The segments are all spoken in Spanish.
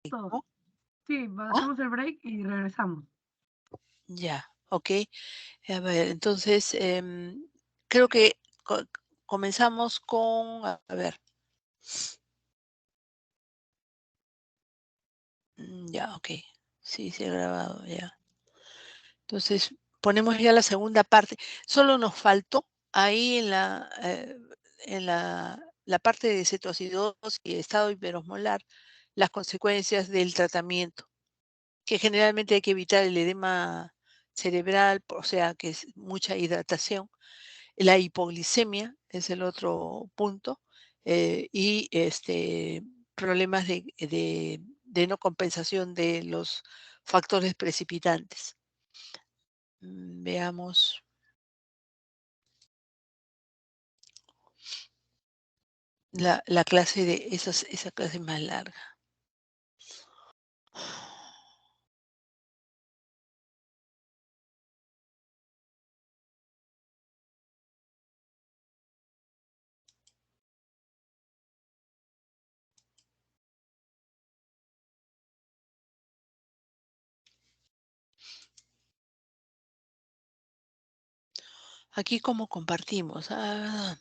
todos. ¿no? Sí, ¿Ah? hacemos el break y regresamos. Ya, ok. A ver, entonces, creo que comenzamos con, a ver, ya, ok. Sí, se ha grabado, ya. Entonces, ponemos ya la segunda parte. Solo nos faltó ahí en la parte de cetoacidosis y estado hiperosmolar, las consecuencias del tratamiento, que generalmente hay que evitar el edema cerebral, o sea, que es mucha hidratación. La hipoglicemia es el otro punto, y problemas de no compensación de los factores precipitantes. Veamos. La clase de esa clase más larga. Aquí cómo compartimos. Al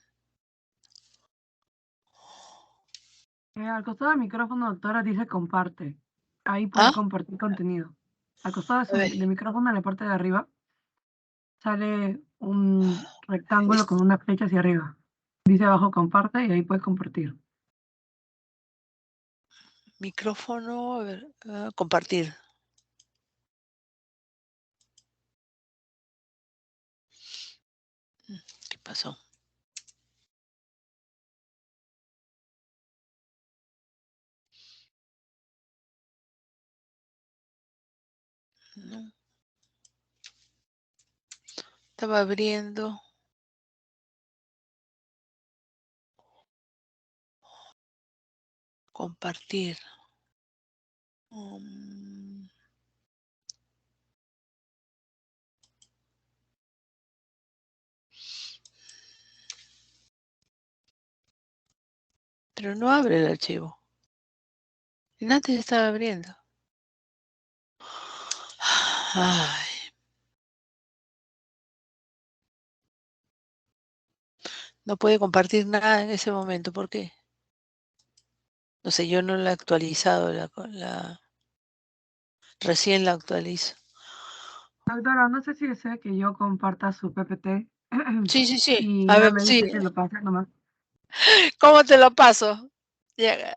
costado del micrófono, doctora, dice comparte. Ahí puede Ah, compartir contenido. Al costado a ver, de micrófono, en la parte de arriba, sale un rectángulo es con una flecha hacia arriba. Dice abajo comparte y ahí puede compartir. micrófono, a ver, compartir. ¿Qué pasó? No, estaba abriendo. Compartir. Mm, pero no abre el archivo. Antes estaba abriendo. Ay, no puede compartir nada en ese momento. ¿Por qué? No sé, yo no la he actualizado. Recién la actualizo. Doctora, no sé si desea que yo comparta su PPT Sí, sí, sí. y A ya ver, me sí. dice si lo pasa nomás. ¿Cómo te lo paso? Ya.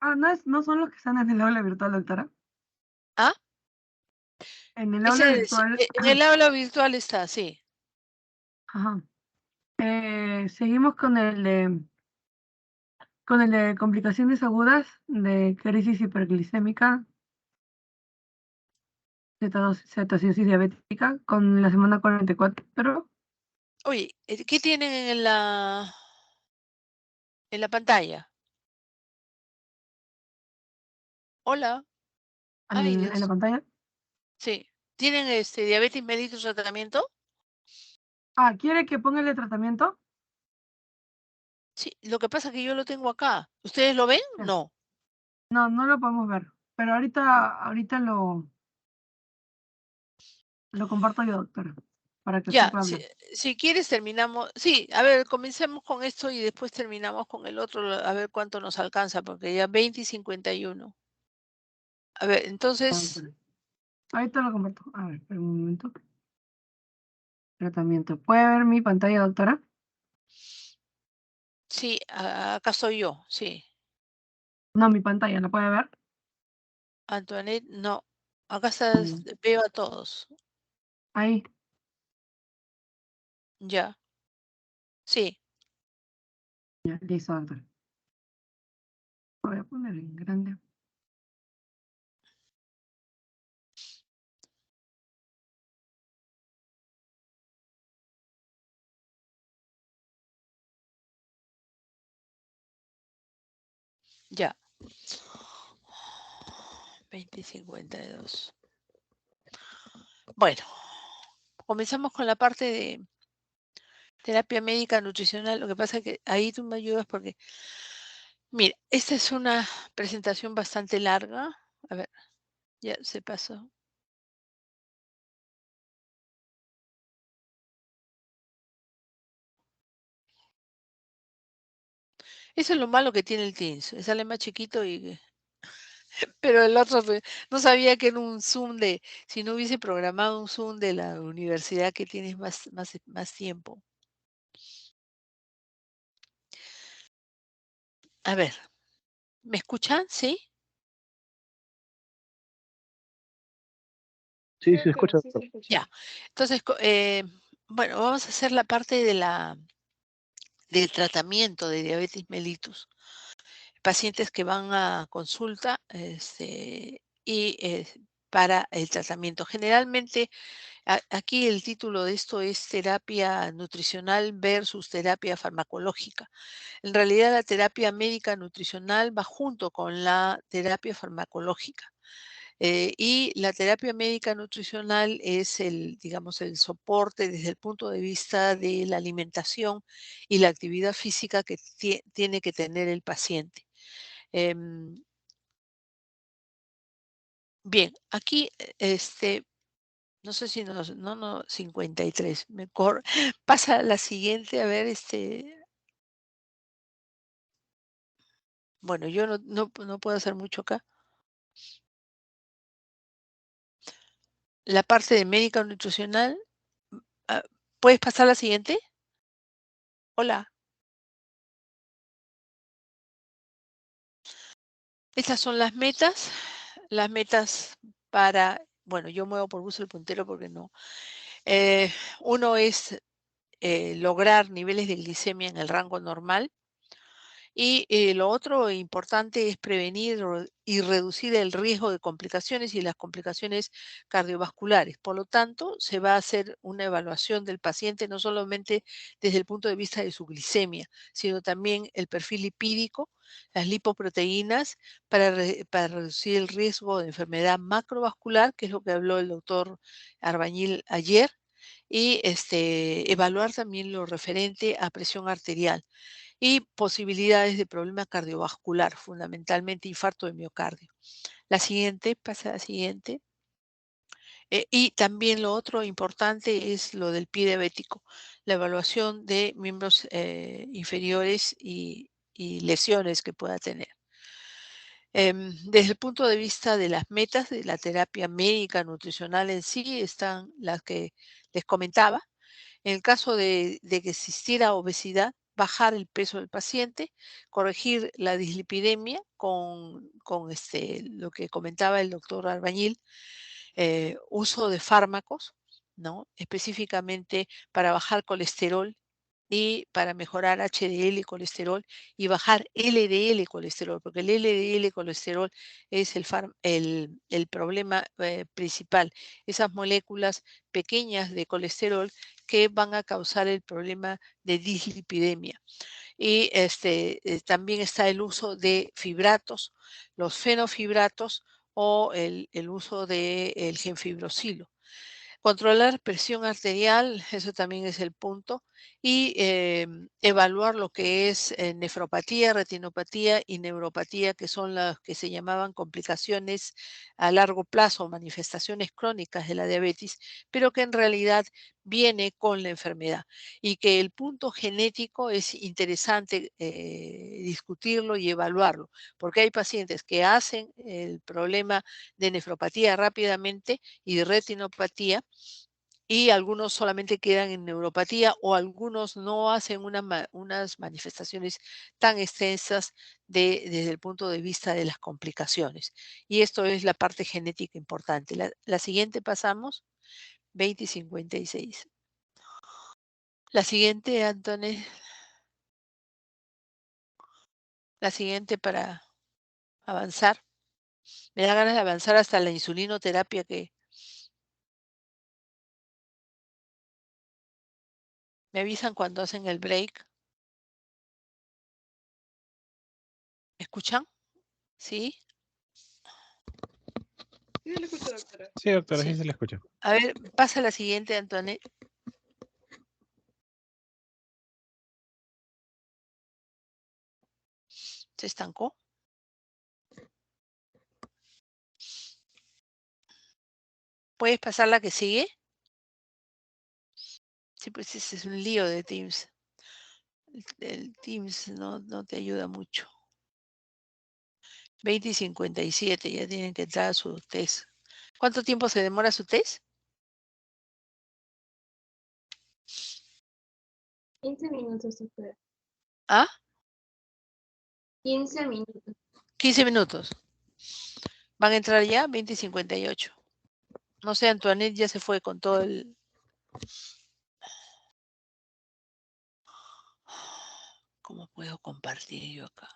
Ah, no son los que están en el aula virtual, doctora. ¿Ah? En el aula virtual, En el aula virtual está, sí. ajá. Seguimos con el de complicaciones agudas de crisis hiperglicémica, cetoacidosis diabética, con la semana 44. Oye, ¿qué tienen en la pantalla? Hola. Ay, En la Dios. pantalla. Sí. ¿Tienen diabetes mellitus tratamiento? Ah, ¿quiere que ponga el de tratamiento? Sí, lo que pasa es que yo lo tengo acá. ¿Ustedes lo ven? Ya. No. No, no lo podemos ver, pero ahorita lo comparto yo, doctora, para que usted Ya, pueda si, hablar. si quieres terminamos. Sí, a ver, comencemos con esto y después terminamos con el otro, a ver cuánto nos alcanza, porque ya 20 y 51. A ver, Ya, entonces, doctora. Ahorita lo comparto. A ver, espera un momento. Tratamiento. ¿Puede ver mi pantalla, doctora? sí, acá soy yo, sí. No, mi pantalla, ¿la puede ver? Antoinette, no. Acá Mm, veo a todos. Ahí, Ya, sí, ya, listo, doctora. Voy a poner en grande. ya. 20 y 52. Bueno, comenzamos con la parte de terapia médica nutricional. Lo que pasa es que ahí tú me ayudas porque Mira, esta es una presentación bastante larga. A ver, ya se pasó. Eso es lo malo que tiene el Teams. Sale más chiquito y pero el otro no sabía que era un Zoom de, si no hubiese programado un Zoom de la universidad que tienes más tiempo. A ver, ¿me escuchan? ¿Sí? Sí, se escucha. Ya. Entonces, bueno, vamos a hacer la parte del tratamiento de diabetes mellitus. Pacientes que van a consulta para el tratamiento. Generalmente, aquí el título de esto es terapia nutricional versus terapia farmacológica. En realidad, la terapia médica nutricional va junto con la terapia farmacológica. Y la terapia médica nutricional es digamos, el soporte desde el punto de vista de la alimentación y la actividad física que tiene que tener el paciente. Em, bien, aquí, no sé si no, 53, pasa a la siguiente, a ver, bueno, yo no puedo hacer mucho acá. La parte de médica nutricional, ah, ¿puedes pasar a la siguiente? Hola. Estas son las metas para, bueno, yo muevo por uso el puntero porque no. Uno es lograr niveles de glicemia en el rango normal. Y lo otro importante es prevenir y reducir el riesgo de complicaciones y las complicaciones cardiovasculares. Por lo tanto, se va a hacer una evaluación del paciente no solamente desde el punto de vista de su glicemia, sino también el perfil lipídico, las lipoproteínas, para reducir el riesgo de enfermedad macrovascular, que es lo que habló el doctor Arbañil ayer, y evaluar también lo referente a presión arterial y posibilidades de problema cardiovascular, fundamentalmente infarto de miocardio. La siguiente, pasa a la siguiente. Y también lo otro importante es lo del pie diabético, la evaluación de miembros inferiores y lesiones que pueda tener. Desde el punto de vista de las metas de la terapia médica nutricional en sí, están las que les comentaba. En el caso de que existiera obesidad, bajar el peso del paciente, corregir la dislipidemia con lo que comentaba el doctor Albañil, uso de fármacos, ¿no? Específicamente para bajar colesterol y para mejorar HDL colesterol y bajar LDL colesterol, porque el LDL colesterol es el problema principal. Esas moléculas pequeñas de colesterol que van a causar el problema de dislipidemia. Y también está el uso de fibratos, los fenofibratos o el uso del genfibrosilo. Controlar presión arterial, eso también es el punto, y evaluar lo que es nefropatía, retinopatía y neuropatía, que son las que se llamaban complicaciones a largo plazo, manifestaciones crónicas de la diabetes, pero que en realidad viene con la enfermedad y que el punto genético es interesante discutirlo y evaluarlo, porque hay pacientes que hacen el problema de nefropatía rápidamente y de retinopatía, y algunos solamente quedan en neuropatía o algunos no hacen unas manifestaciones tan extensas desde el punto de vista de las complicaciones. Y esto es la parte genética importante. La siguiente pasamos, 20 y 56. La siguiente, Antonio, la siguiente para avanzar. Me da ganas de avanzar hasta la insulinoterapia que me avisan cuando hacen el break. ¿Me escuchan? ¿Sí? Sí, doctora, sí Sí. se le escucha. A ver, pasa la siguiente, Antonio. ¿Se estancó? ¿Puedes pasar la que sigue? Sí, pues ese es un lío de Teams. El Teams no te ayuda mucho. 20 y 57, ya tienen que entrar a su test. ¿Cuánto tiempo se demora su test? 15 minutos, doctora. ¿Ah? 15 minutos. 15 minutos. ¿Van a entrar ya? 20 y 58. No sé, Antoinette ya se fue con todo el... ¿Cómo puedo compartir yo acá?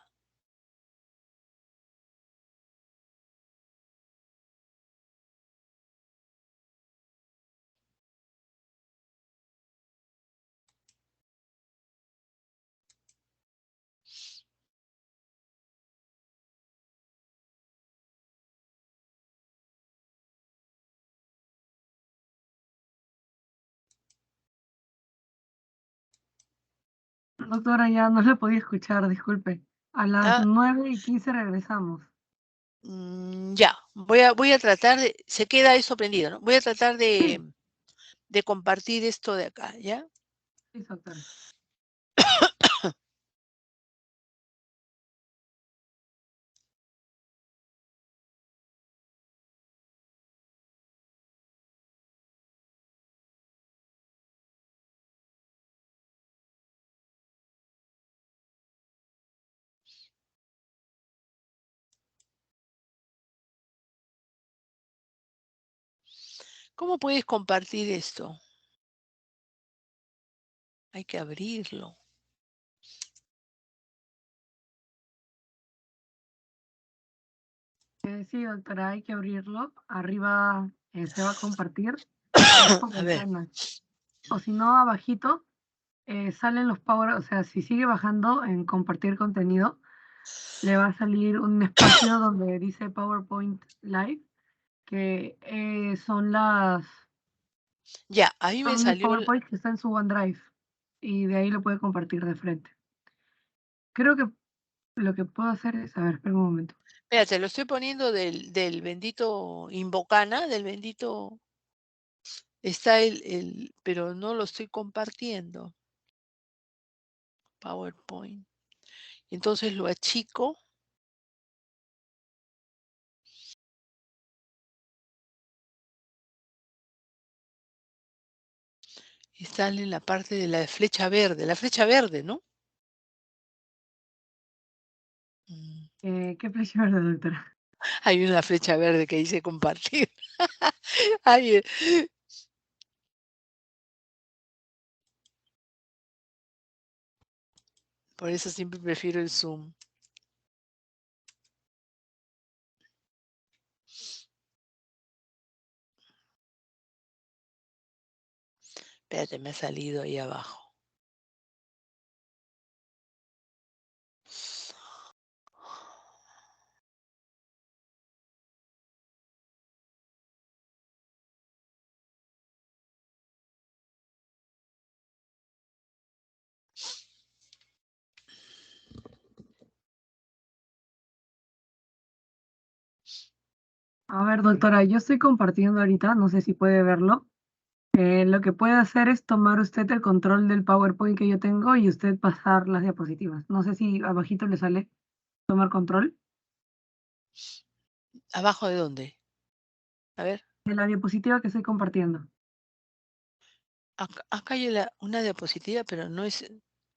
Doctora, ya no la podía escuchar, disculpe. A las Ah, 9:15 regresamos. ya, voy a tratar de... Se queda eso prendido, ¿no? Voy a tratar de compartir esto de acá, ¿ya? Sí, doctora. ¿Cómo puedes compartir esto? Hay que abrirlo. Sí, doctora, hay que abrirlo. Arriba se va a compartir. Es por A ver, ventana. O si no, abajito salen los power, o sea, si sigue bajando en compartir contenido, le va a salir un espacio donde dice PowerPoint Live, que son ya, a mí me son el salió... PowerPoint que está en su OneDrive y de ahí lo puede compartir de frente. Creo que lo que puedo hacer es, a ver, espera un momento. Espérate, lo estoy poniendo del bendito Invocana, del bendito... Está pero no lo estoy compartiendo. PowerPoint. Entonces lo achico. Y sale en la parte de la flecha verde, ¿no? ¿Qué flecha verde, doctora? Hay una flecha verde que dice compartir. Ay, por eso siempre prefiero el Zoom. Espérate, me ha salido ahí abajo. A ver, doctora, yo estoy compartiendo ahorita, no sé si puede verlo. Lo que puede hacer es tomar usted el control del PowerPoint que yo tengo y usted pasar las diapositivas. No sé si abajito le sale tomar control ¿Abajo de dónde? A ver. de la diapositiva que estoy compartiendo. Acá hay una diapositiva, pero no es...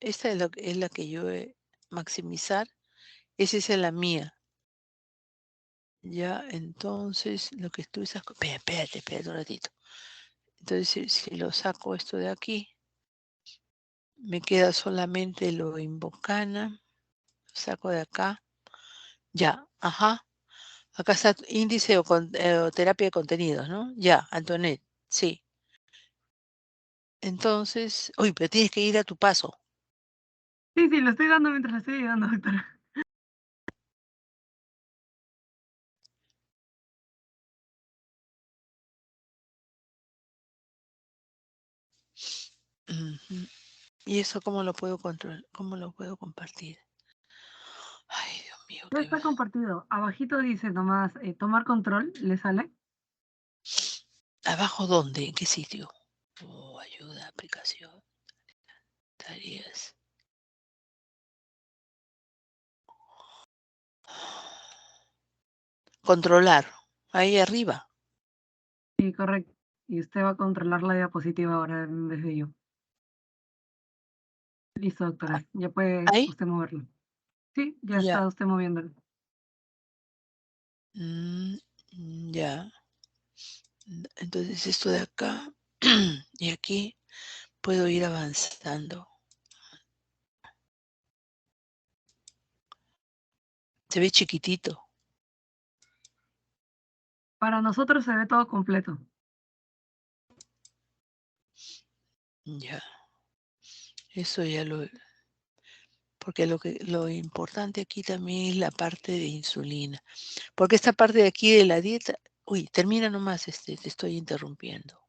Esta es la que yo he maximizar. Esa es la mía. Ya, entonces, lo que tú sacas... Espérate un ratito. Entonces, si lo saco esto de aquí, me queda solamente lo Invocana. Lo saco de acá. Ya, ajá. Acá está índice o terapia de contenidos, ¿no? Ya, Antoinette, sí. Entonces, uy, pero tienes que ir a tu paso. Sí, sí, lo estoy dando mientras le estoy ayudando, doctora. Ujú. ¿Y eso cómo lo puedo controlar? ¿Cómo lo puedo compartir? Ay, Ya está compartido. Abajito dice nomás tomar control, ¿le sale? ¿Abajo dónde? ¿En qué sitio? Ayuda, aplicación, tareas. Controlar. Ahí arriba. Sí, correcto. Y usted va a controlar la diapositiva ahora en vez de yo. Listo, doctora. Ya puede Ahí. usted moverlo. Sí, ya Ya. está usted moviéndolo. Ya. Entonces esto de acá y aquí puedo ir avanzando. Se ve chiquitito. Para nosotros se ve todo completo. Ya. Eso ya lo... Porque lo importante aquí también es la parte de insulina. Porque esta parte de aquí de la dieta... Uy, termina nomás, te estoy interrumpiendo.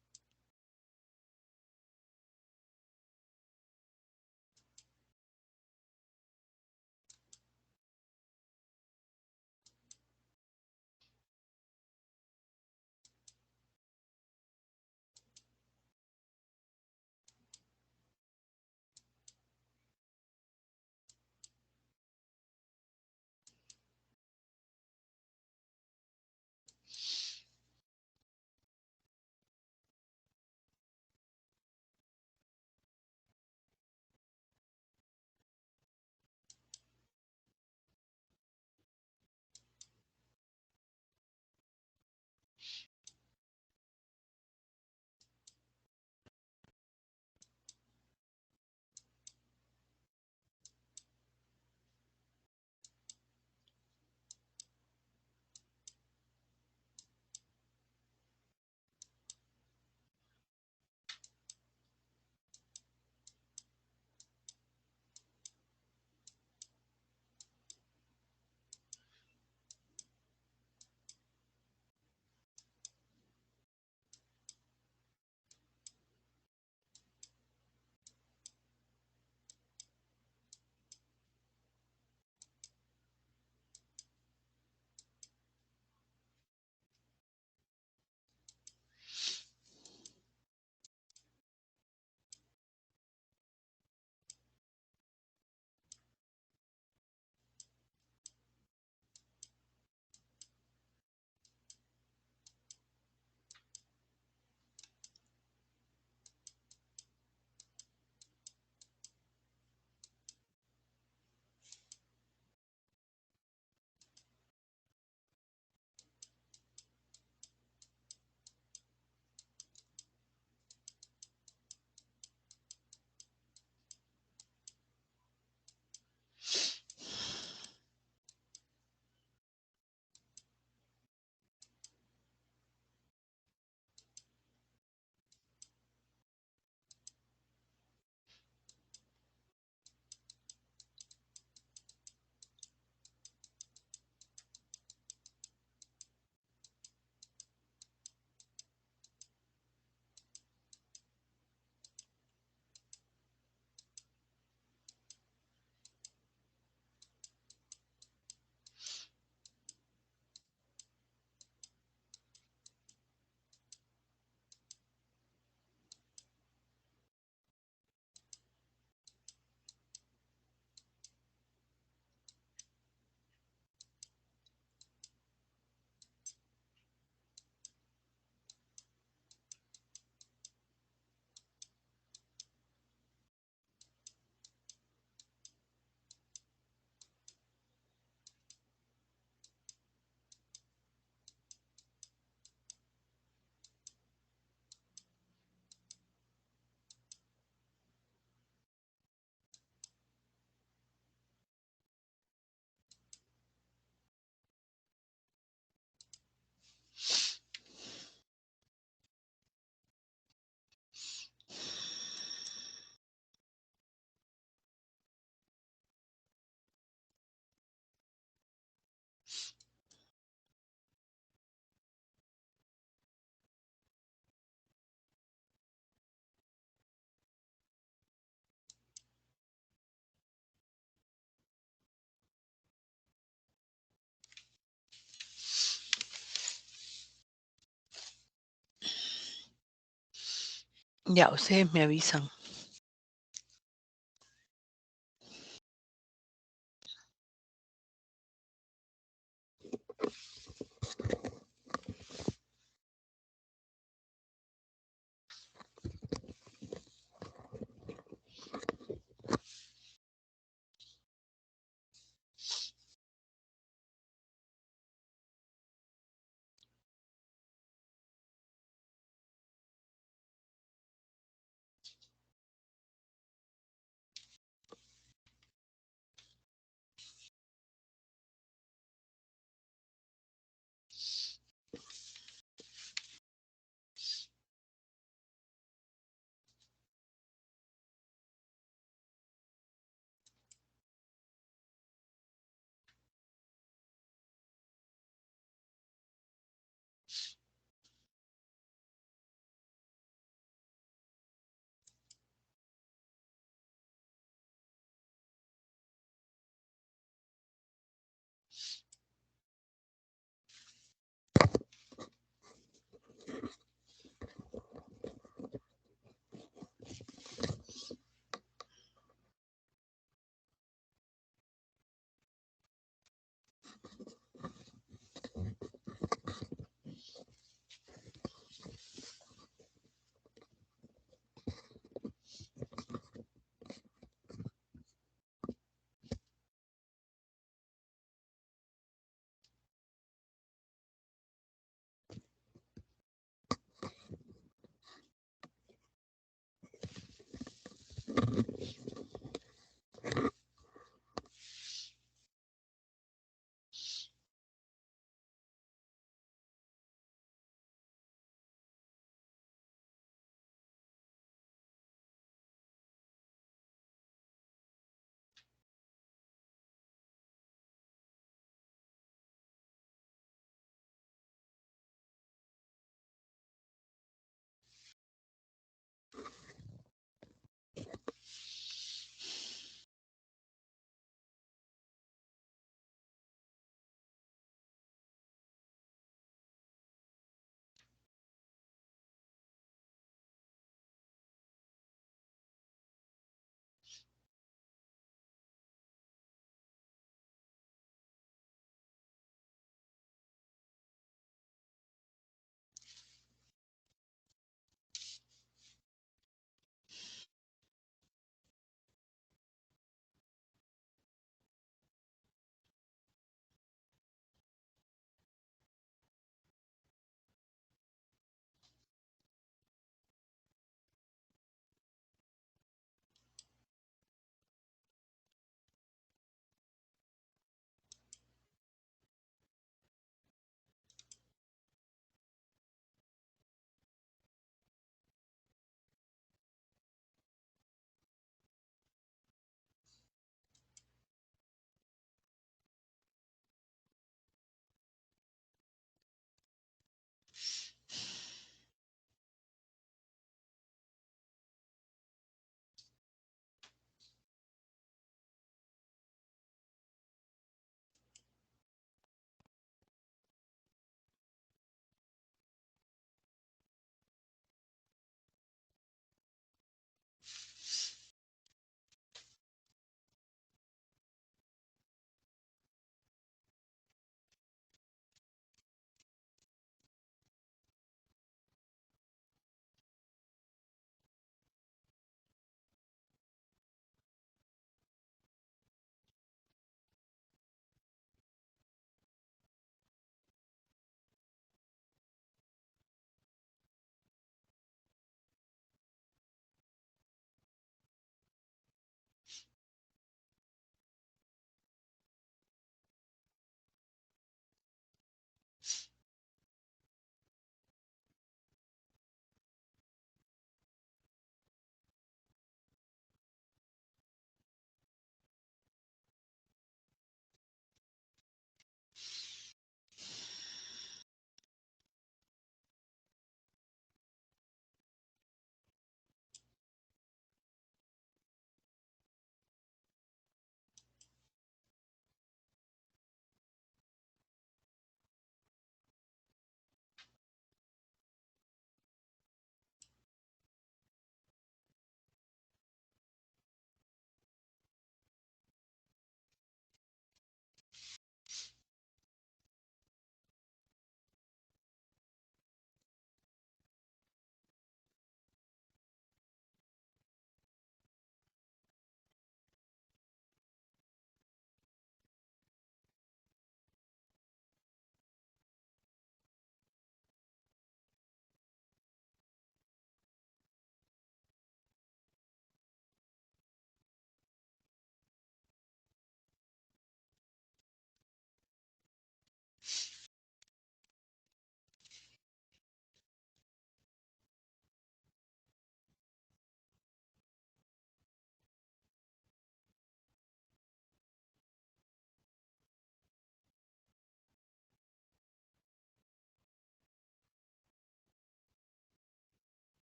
Ya, ustedes me avisan.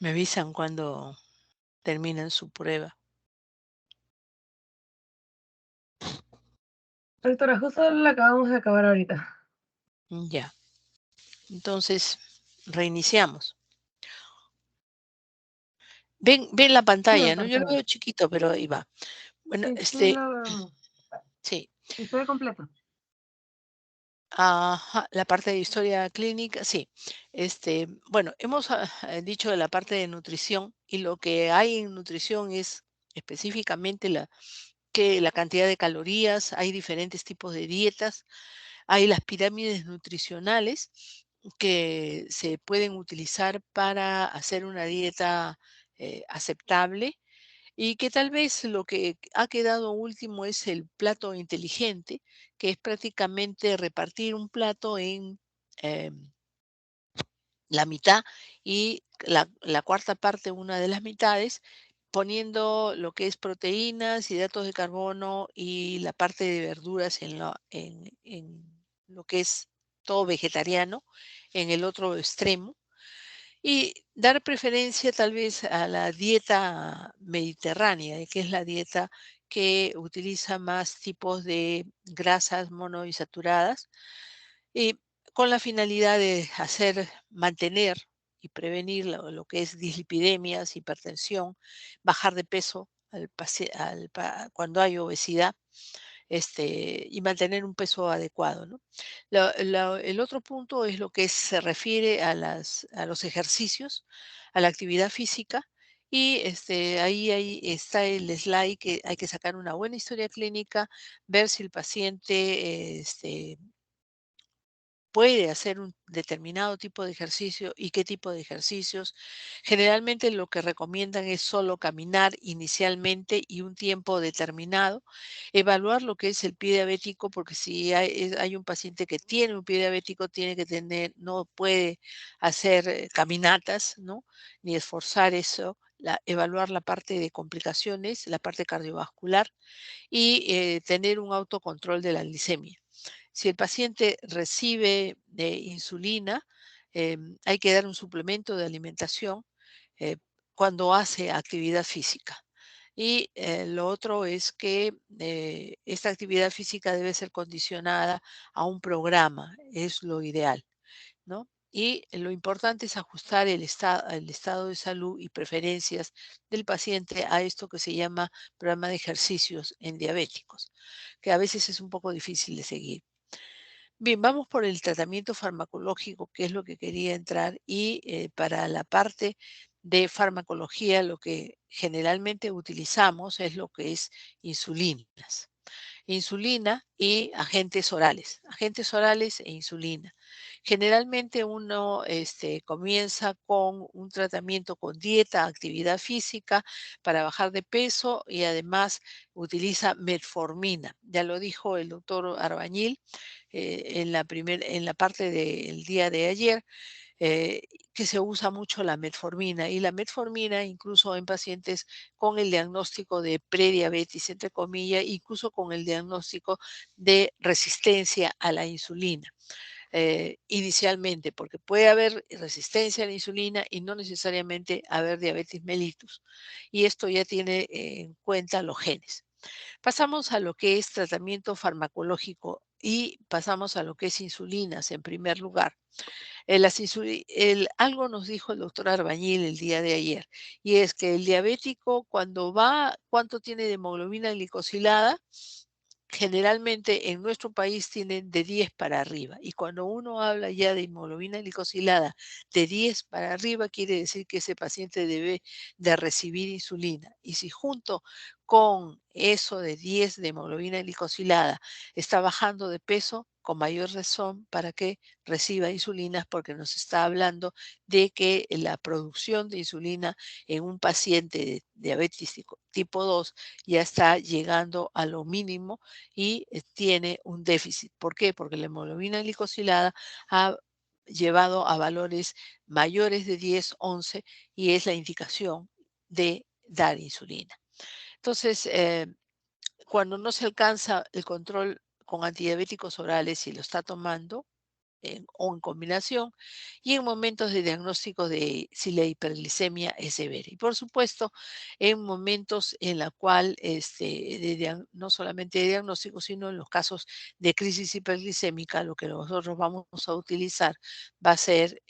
Me avisan cuando terminan su prueba. Doctora, justo la acabamos de acabar ahorita. Ya. Entonces, reiniciamos. Ven la Sí, pantalla, ¿no? doctor, Yo se lo ve. veo chiquito, pero ahí va. Bueno, Sí, lo vemos. sí. Y se ve completo. Ajá, la parte de historia clínica, sí. Bueno, hemos dicho de la parte de nutrición y lo que hay en nutrición es específicamente la cantidad de calorías, hay diferentes tipos de dietas, hay las pirámides nutricionales que se pueden utilizar para hacer una dieta aceptable y que tal vez lo que ha quedado último es el plato inteligente, que es prácticamente repartir un plato en la mitad y la cuarta parte, una de las mitades, poniendo lo que es proteínas, hidratos de carbono y la parte de verduras en lo que es todo vegetariano en el otro extremo y dar preferencia tal vez a la dieta mediterránea, que es la dieta que utiliza más tipos de grasas monoinsaturadas, y con la finalidad de mantener y prevenir lo que es dislipidemias, hipertensión, bajar de peso cuando hay obesidad y mantener un peso adecuado, ¿no? El otro punto es lo que se refiere a los ejercicios, a la actividad física, y ahí está el slide que hay que sacar una buena historia clínica, ver si el paciente puede hacer un determinado tipo de ejercicio y qué tipo de ejercicios. Generalmente lo que recomiendan es solo caminar inicialmente y un tiempo determinado. Evaluar lo que es el pie diabético, porque si hay un paciente que tiene un pie diabético, no puede hacer caminatas, ¿no? Ni esforzar eso. Evaluar la parte de complicaciones, la parte cardiovascular y tener un autocontrol de la glicemia. Si el paciente recibe insulina, hay que dar un suplemento de alimentación eh, cuando hace actividad física. Y lo otro es que esta actividad física debe ser condicionada a un programa, es lo ideal, ¿no? Y lo importante es ajustar el estado de salud y preferencias del paciente a esto que se llama programa de ejercicios en diabéticos, que a veces es un poco difícil de seguir. Bien, vamos por el tratamiento farmacológico, que es lo que quería entrar, y para la parte de farmacología lo que generalmente utilizamos es lo que es insulinas. Insulina y agentes orales e insulina. Generalmente uno comienza con un tratamiento con dieta, actividad física para bajar de peso y además utiliza metformina. Ya lo dijo el doctor Arbañil en la parte del día de ayer, eh, que se usa mucho la metformina y la metformina incluso en pacientes con el diagnóstico de prediabetes, entre comillas, incluso con el diagnóstico de resistencia a la insulina. Inicialmente, porque puede haber resistencia a la insulina y no necesariamente haber diabetes mellitus. Y esto ya tiene en cuenta los genes. Pasamos a lo que es tratamiento farmacológico y pasamos a lo que es insulinas en primer lugar. Algo nos dijo el doctor Arbañil el día de ayer, y es que el diabético cuando ¿cuánto tiene de hemoglobina glicosilada? Generalmente en nuestro país tienen de 10 para arriba. Y cuando uno habla ya de hemoglobina glicosilada de 10 para arriba, quiere decir que ese paciente debe de recibir insulina. Y si junto con eso de 10 de hemoglobina glicosilada está bajando de peso, con mayor razón para que reciba insulinas, porque nos está hablando de que la producción de insulina en un paciente de diabetes tipo 2 ya está llegando a lo mínimo y tiene un déficit. ¿Por qué? Porque la hemoglobina glicosilada ha llevado a valores mayores de 10, 11 y es la indicación de dar insulina. Entonces, cuando no se alcanza el control con antidiabéticos orales y lo está tomando, o en combinación, y en momentos de diagnóstico de si la hiperglicemia es severa. Y por supuesto, en momentos en la cual no solamente de diagnóstico, sino en los casos de crisis hiperglicémica, lo que nosotros vamos a utilizar va a ser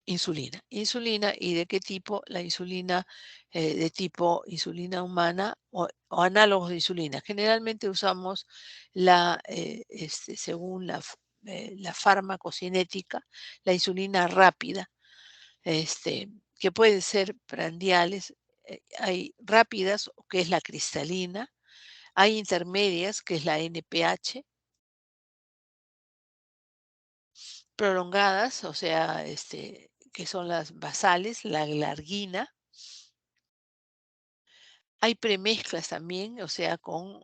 insulina. Insulina, ¿y de qué tipo? La insulina de tipo insulina humana o análogos de insulina. Generalmente usamos según la farmacocinética, la insulina rápida, que pueden ser prandiales. Hay rápidas, que es la cristalina. Hay intermedias, que es la NPH. Prolongadas, o sea, que son las basales, la glargina. Hay premezclas también, o sea, con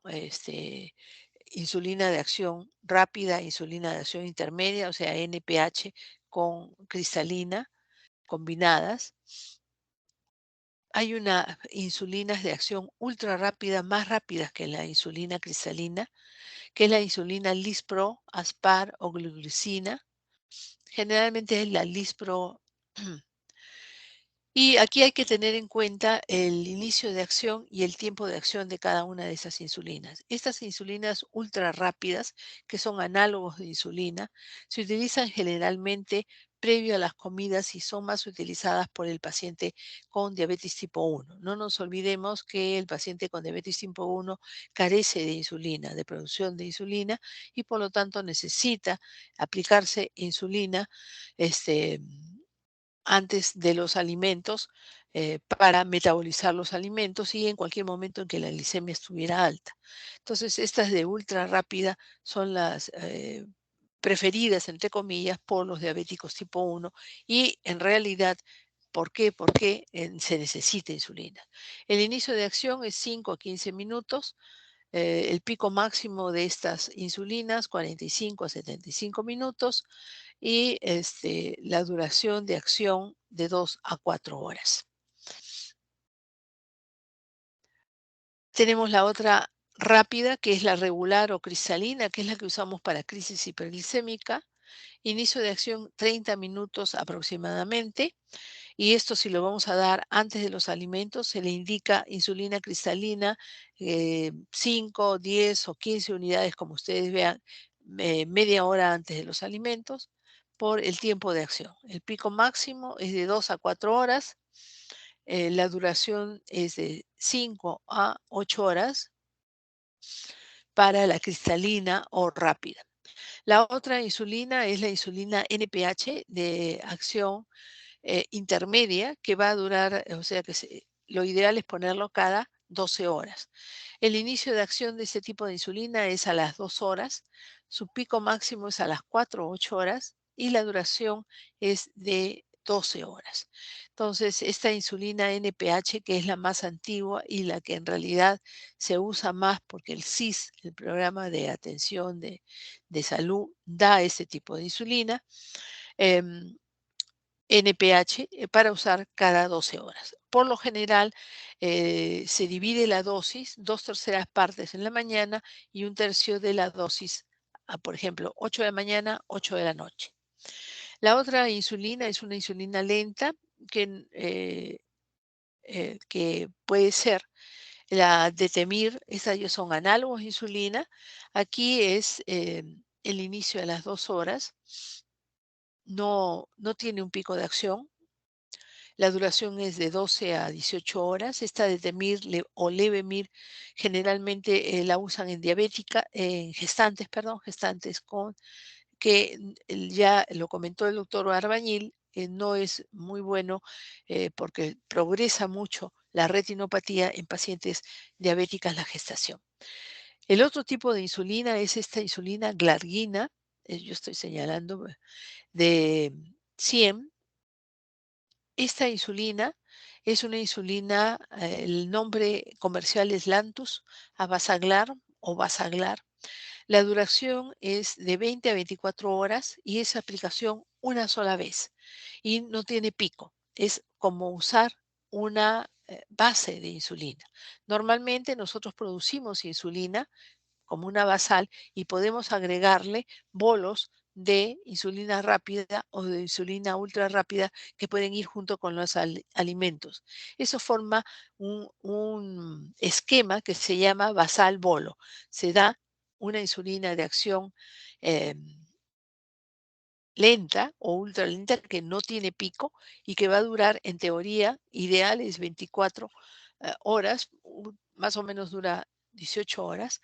insulina de acción rápida, insulina de acción intermedia, o sea, NPH con cristalina combinadas. Hay una insulinas de acción ultra rápida, más rápidas que la insulina cristalina, que es la insulina Lispro, Aspar o glucina. Generalmente es la Lispro. Y aquí hay que tener en cuenta el inicio de acción y el tiempo de acción de cada una de esas insulinas. Estas insulinas ultra rápidas, que son análogos de insulina, se utilizan generalmente previo a las comidas y son más utilizadas por el paciente con diabetes tipo 1. No nos olvidemos que el paciente con diabetes tipo 1 carece de insulina, de producción de insulina, y por lo tanto necesita aplicarse insulina antes de los alimentos para metabolizar los alimentos y en cualquier momento en que la glicemia estuviera alta. Entonces, estas de ultra rápida son las preferidas, entre comillas, por los diabéticos tipo 1 y en realidad, ¿por qué? Porque se necesita insulina. El inicio de acción es 5 a 15 minutos. El pico máximo de estas insulinas, 45 a 75 minutos, y la duración de acción de 2 a 4 horas. Tenemos la otra rápida, que es la regular o cristalina, que es la que usamos para crisis hiperglicémica. Inicio de acción 30 minutos aproximadamente. Y esto, si lo vamos a dar antes de los alimentos, se le indica insulina cristalina, 5, 10 o 15 unidades, como ustedes vean, media hora antes de los alimentos, por el tiempo de acción. El pico máximo es de 2 a 4 horas. La duración es de 5 a 8 horas para la cristalina o rápida. La otra insulina es la insulina NPH de acción intermedia, que va a durar, o sea que lo ideal es ponerlo cada 12 horas. El inicio de acción de este tipo de insulina es a las 2 horas, su pico máximo es a las 4 o 8 horas y la duración es de 12 horas. Entonces, esta insulina NPH, que es la más antigua y la que en realidad se usa más porque el CIS, el Programa de Atención de Salud, da este tipo de insulina, NPH, para usar cada 12 horas. Por lo general, se divide la dosis, 2/3 partes en la mañana y 1/3 de la dosis, por ejemplo, 8 de la mañana, 8 de la noche. La otra insulina es una insulina lenta que puede ser la Detemir, esas ya son análogos de insulina. Aquí es el inicio a las 2 horas, no tiene un pico de acción. La duración es de 12 a 18 horas. Esta de Temir o Levemir generalmente la usan en gestantes, gestantes con que ya lo comentó el doctor Arbañil, no es muy bueno porque progresa mucho la retinopatía en pacientes diabéticas la gestación. El otro tipo de insulina es esta insulina glargina, yo estoy señalando de 100. Esta insulina es una insulina, el nombre comercial es Lantus, Abasaglar o Basaglar. La duración es de 20 a 24 horas y es aplicación una sola vez y no tiene pico. Es como usar una base de insulina. Normalmente nosotros producimos insulina como una basal y podemos agregarle bolos de insulina rápida o de insulina ultra rápida que pueden ir junto con los alimentos. Eso forma un esquema que se llama basal bolo. Se da una insulina de acción lenta o ultra lenta que no tiene pico y que va a durar, en teoría, ideal es 24 horas, más o menos dura 18 horas.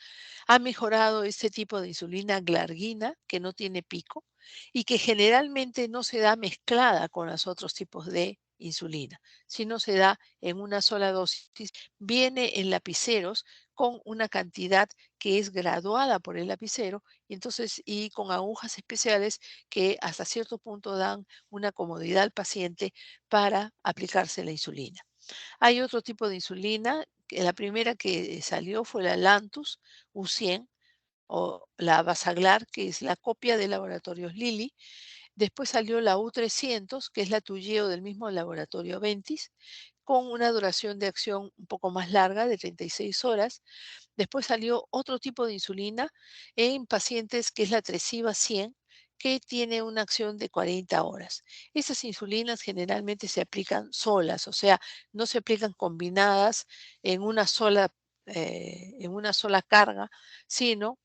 Ha mejorado este tipo de insulina glargina que no tiene pico y que generalmente no se da mezclada con los otros tipos de insulina, sino se da en una sola dosis. Viene en lapiceros con una cantidad que es graduada por el lapicero y entonces y con agujas especiales que hasta cierto punto dan una comodidad al paciente para aplicarse la insulina. Hay otro tipo de insulina, que la primera que salió fue la Lantus U100 o la Basaglar, que es la copia de laboratorios Lilly. Después salió la U300, que es la Toujeo del mismo laboratorio Ventis, con una duración de acción un poco más larga, de 36 horas. Después salió otro tipo de insulina en pacientes que es la Tresiba 100, que tiene una acción de 40 horas. Esas insulinas generalmente se aplican solas, o sea, no se aplican combinadas en una sola carga, sino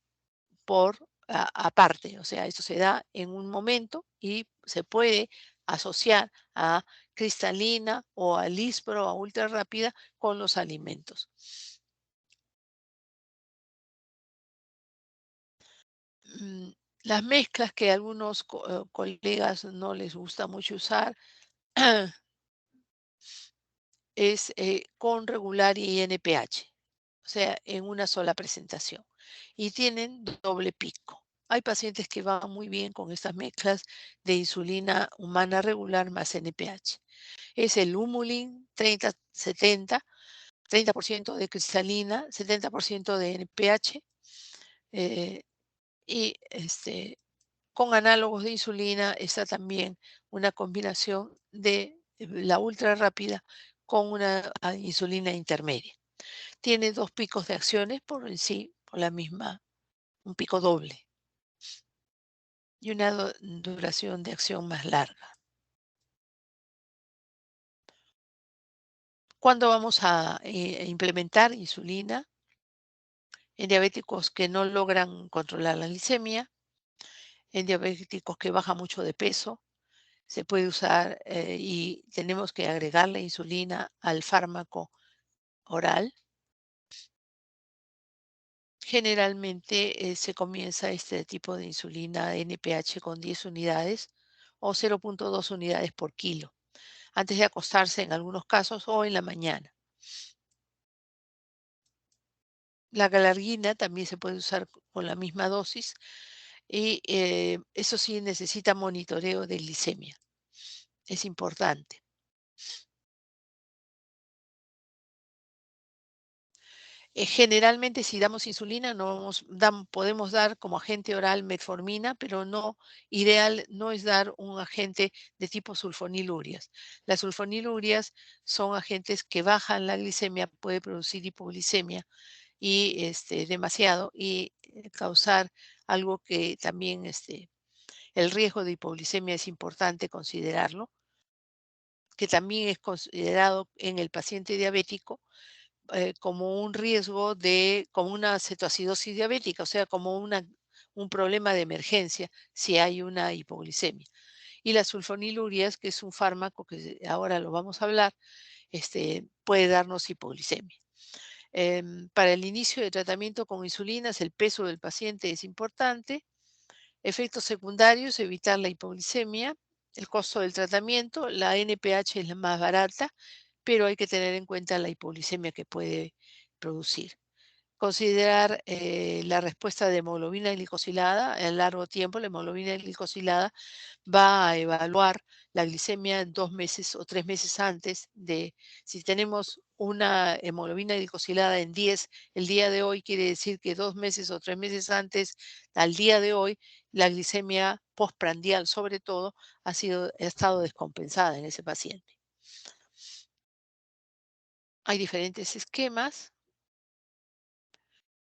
por aparte. O sea, esto se da en un momento y se puede asociar a cristalina o a lispro o a ultra rápida con los alimentos. Las mezclas que a algunos colegas no les gusta mucho usar es con regular y NPH, o sea, en una sola presentación. Y tienen doble pico. Hay pacientes que van muy bien con estas mezclas de insulina humana regular más NPH. Es el Humulin 30-70, 30% de cristalina, 70% de NPH. Y con análogos de insulina está también una combinación de la ultra rápida con una insulina intermedia. Tiene dos picos de acciones por en sí, por la misma, un pico doble y una duración de acción más larga. ¿Cuándo vamos a implementar insulina? En diabéticos que no logran controlar la glicemia, en diabéticos que bajan mucho de peso, se puede usar y tenemos que agregarle insulina al fármaco oral. Generalmente se comienza este tipo de insulina NPH con 10 unidades o 0.2 unidades por kilo, antes de acostarse en algunos casos o en la mañana. La galarguina también se puede usar con la misma dosis y eso sí necesita monitoreo de glicemia. Es importante. Generalmente, si damos insulina, podemos dar como agente oral metformina, pero ideal no es dar un agente de tipo sulfonilurias. Las sulfonilurias son agentes que bajan la glicemia, puede producir hipoglicemia y demasiado y causar algo que también el riesgo de hipoglicemia es importante considerarlo, que también es considerado en el paciente diabético como un riesgo como una cetoacidosis diabética, o sea, como un problema de emergencia si hay una hipoglicemia. Y las sulfonilurias, que es un fármaco que ahora lo vamos a hablar, puede darnos hipoglicemia. Para el inicio de tratamiento con insulinas, el peso del paciente es importante. Efectos secundarios, evitar la hipoglicemia. El costo del tratamiento, la NPH es la más barata, pero hay que tener en cuenta la hipoglicemia que puede producir. Considerar la respuesta de hemoglobina glicosilada a largo tiempo. La hemoglobina glicosilada va a evaluar la glicemia 2 meses o 3 meses antes de, si tenemos una hemoglobina glicosilada en 10 el día de hoy, quiere decir que 2 meses o 3 meses antes, al día de hoy, la glicemia postprandial sobre todo ha estado descompensada en ese paciente. Hay diferentes esquemas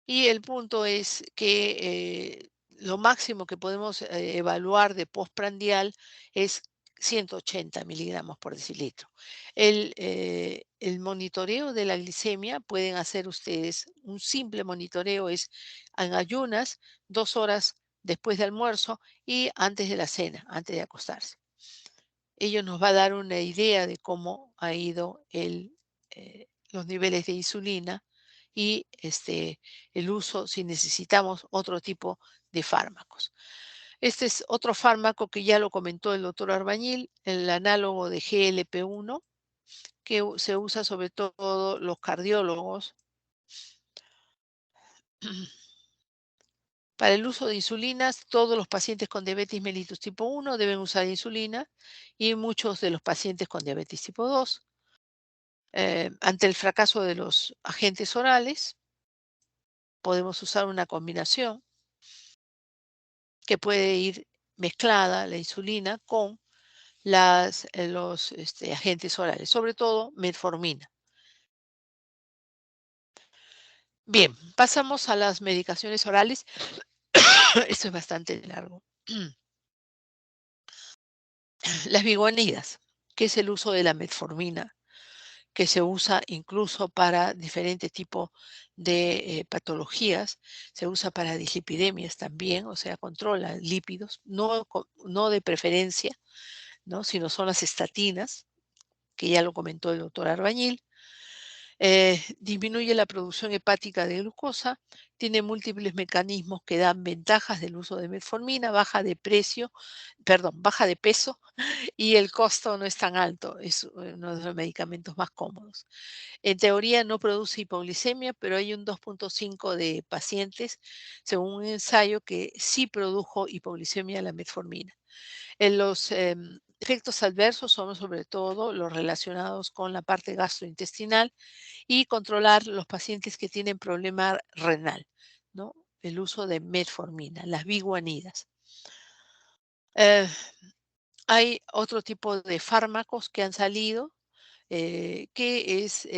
y el punto es que lo máximo que podemos evaluar de postprandial es 180 miligramos por decilitro. El monitoreo de la glicemia pueden hacer ustedes, un simple monitoreo es en ayunas, 2 horas después del almuerzo y antes de la cena, antes de acostarse. Ello nos va a dar una idea de cómo ha ido los niveles de insulina y el uso si necesitamos otro tipo de fármacos. Este es otro fármaco que ya lo comentó el doctor Arbañil, el análogo de GLP-1, que se usa sobre todo los cardiólogos para el uso de insulinas. Todos los pacientes con diabetes mellitus tipo 1 deben usar insulina y muchos de los pacientes con diabetes tipo 2. Ante el fracaso de los agentes orales, podemos usar una combinación que puede ir mezclada la insulina con los agentes orales, sobre todo metformina. Bien, pasamos a las medicaciones orales. Esto es bastante largo. Las biguanidas, que es el uso de la metformina, que se usa incluso para diferentes tipos de patologías, se usa para dislipidemias también, o sea, controla lípidos, no de preferencia, ¿no? Sino son las estatinas, que ya lo comentó el doctor Arbañil. Disminuye la producción hepática de glucosa, tiene múltiples mecanismos que dan ventajas del uso de metformina, baja de peso y el costo no es tan alto, es uno de los medicamentos más cómodos. En teoría no produce hipoglicemia, pero hay un 2.5 de pacientes, según un ensayo, que sí produjo hipoglicemia la metformina. Los efectos adversos son sobre todo los relacionados con la parte gastrointestinal y controlar los pacientes que tienen problema renal, ¿no? El uso de metformina, las biguanidas. Hay otro tipo de fármacos que han salido, que es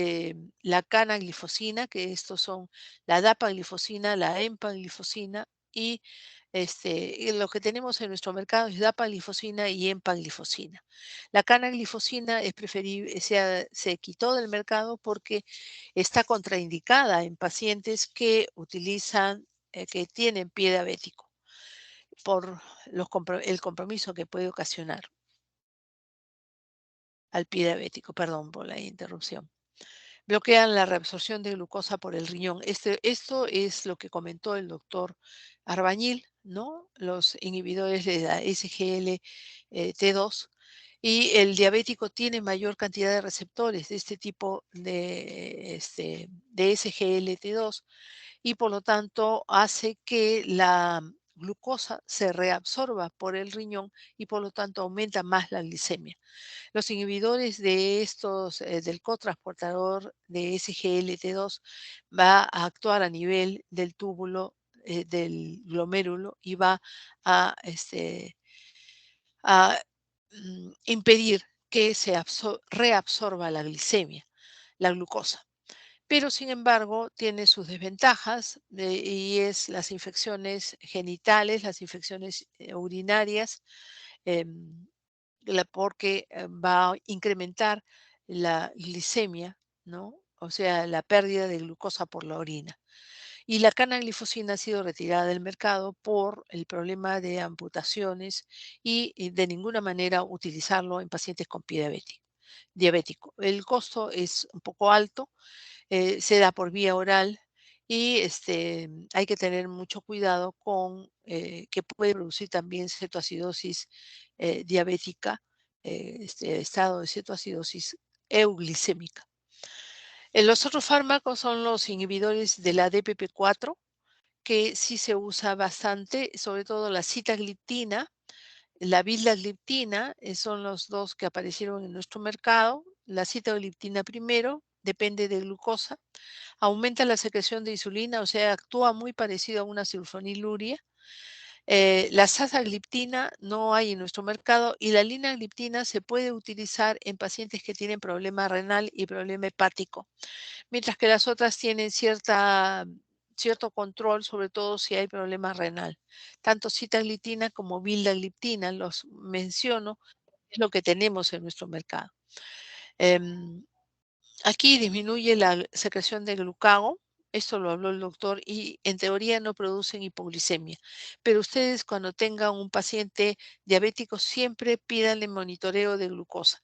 la canaglifosina, que estos son la dapaglifosina, la empaglifosina y lo que tenemos en nuestro mercado es dapaglifosina y empaglifosina. La canaglifosina es preferible, se quitó del mercado porque está contraindicada en pacientes que utilizan, que tienen pie diabético por el compromiso que puede ocasionar al pie diabético, perdón por la interrupción. Bloquean la reabsorción de glucosa por el riñón. Esto es lo que comentó el doctor Arbañil, ¿no? Los inhibidores de la SGLT2. Y el diabético tiene mayor cantidad de receptores de este tipo de SGLT2 y por lo tanto hace que la glucosa se reabsorba por el riñón y por lo tanto aumenta más la glicemia. Los inhibidores de del cotransportador de SGLT2 va a actuar a nivel del túbulo, del glomérulo y va a, a impedir que se reabsorba la glicemia, la glucosa. Pero sin embargo tiene sus desventajas y es las infecciones genitales, las infecciones urinarias, em, porque va a incrementar la glicemia, ¿no? O sea, la pérdida de glucosa por la orina. Y la canaglifosina ha sido retirada del mercado por el problema de amputaciones y de ninguna manera utilizarlo en pacientes con pie diabético. El costo es un poco alto, se da por vía oral y hay que tener mucho cuidado con que puede producir también cetoacidosis diabética, estado de cetoacidosis euglicémica. Los otros fármacos son los inhibidores de la DPP4, que sí se usa bastante, sobre todo la sitagliptina, la vildagliptina, son los dos que aparecieron en nuestro mercado. La sitagliptina primero, depende de glucosa, aumenta la secreción de insulina, o sea, actúa muy parecido a una sulfoniluria. La sasagliptina no hay en nuestro mercado y la linagliptina se puede utilizar en pacientes que tienen problema renal y problema hepático, mientras que las otras tienen cierta cierto control, sobre todo si hay problema renal. Tanto sitaglitina como vildagliptina, los menciono, es lo que tenemos en nuestro mercado. Em, Aquí disminuye la secreción de glucagón, esto lo habló el doctor, y en teoría no producen hipoglicemia. Pero ustedes cuando tengan un paciente diabético siempre pídanle monitoreo de glucosa.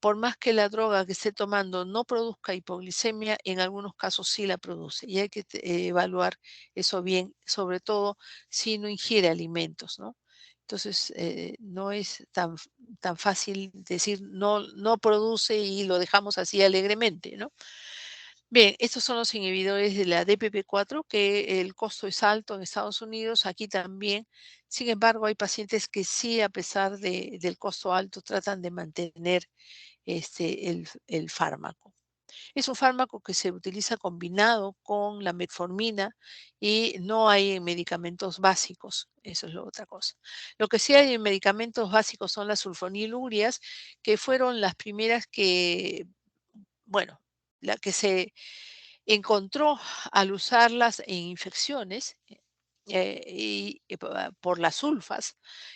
Por más que la droga que esté tomando no produzca hipoglicemia, en algunos casos sí la produce. Y hay que evaluar eso bien, sobre todo si no ingiere alimentos, ¿no? Entonces, no es tan fácil decir no produce y lo dejamos así alegremente, ¿no? Bien, estos son los inhibidores de la DPP4, que el costo es alto en Estados Unidos, aquí también. Sin embargo, hay pacientes que sí, a pesar del costo alto, tratan de mantener el fármaco. Es un fármaco que se utiliza combinado con la metformina y no hay en medicamentos básicos. Eso es la otra cosa. Lo que sí hay en medicamentos básicos son las sulfonilurias, que fueron las primeras que, bueno, la que se encontró al usarlas en infecciones por las sulfas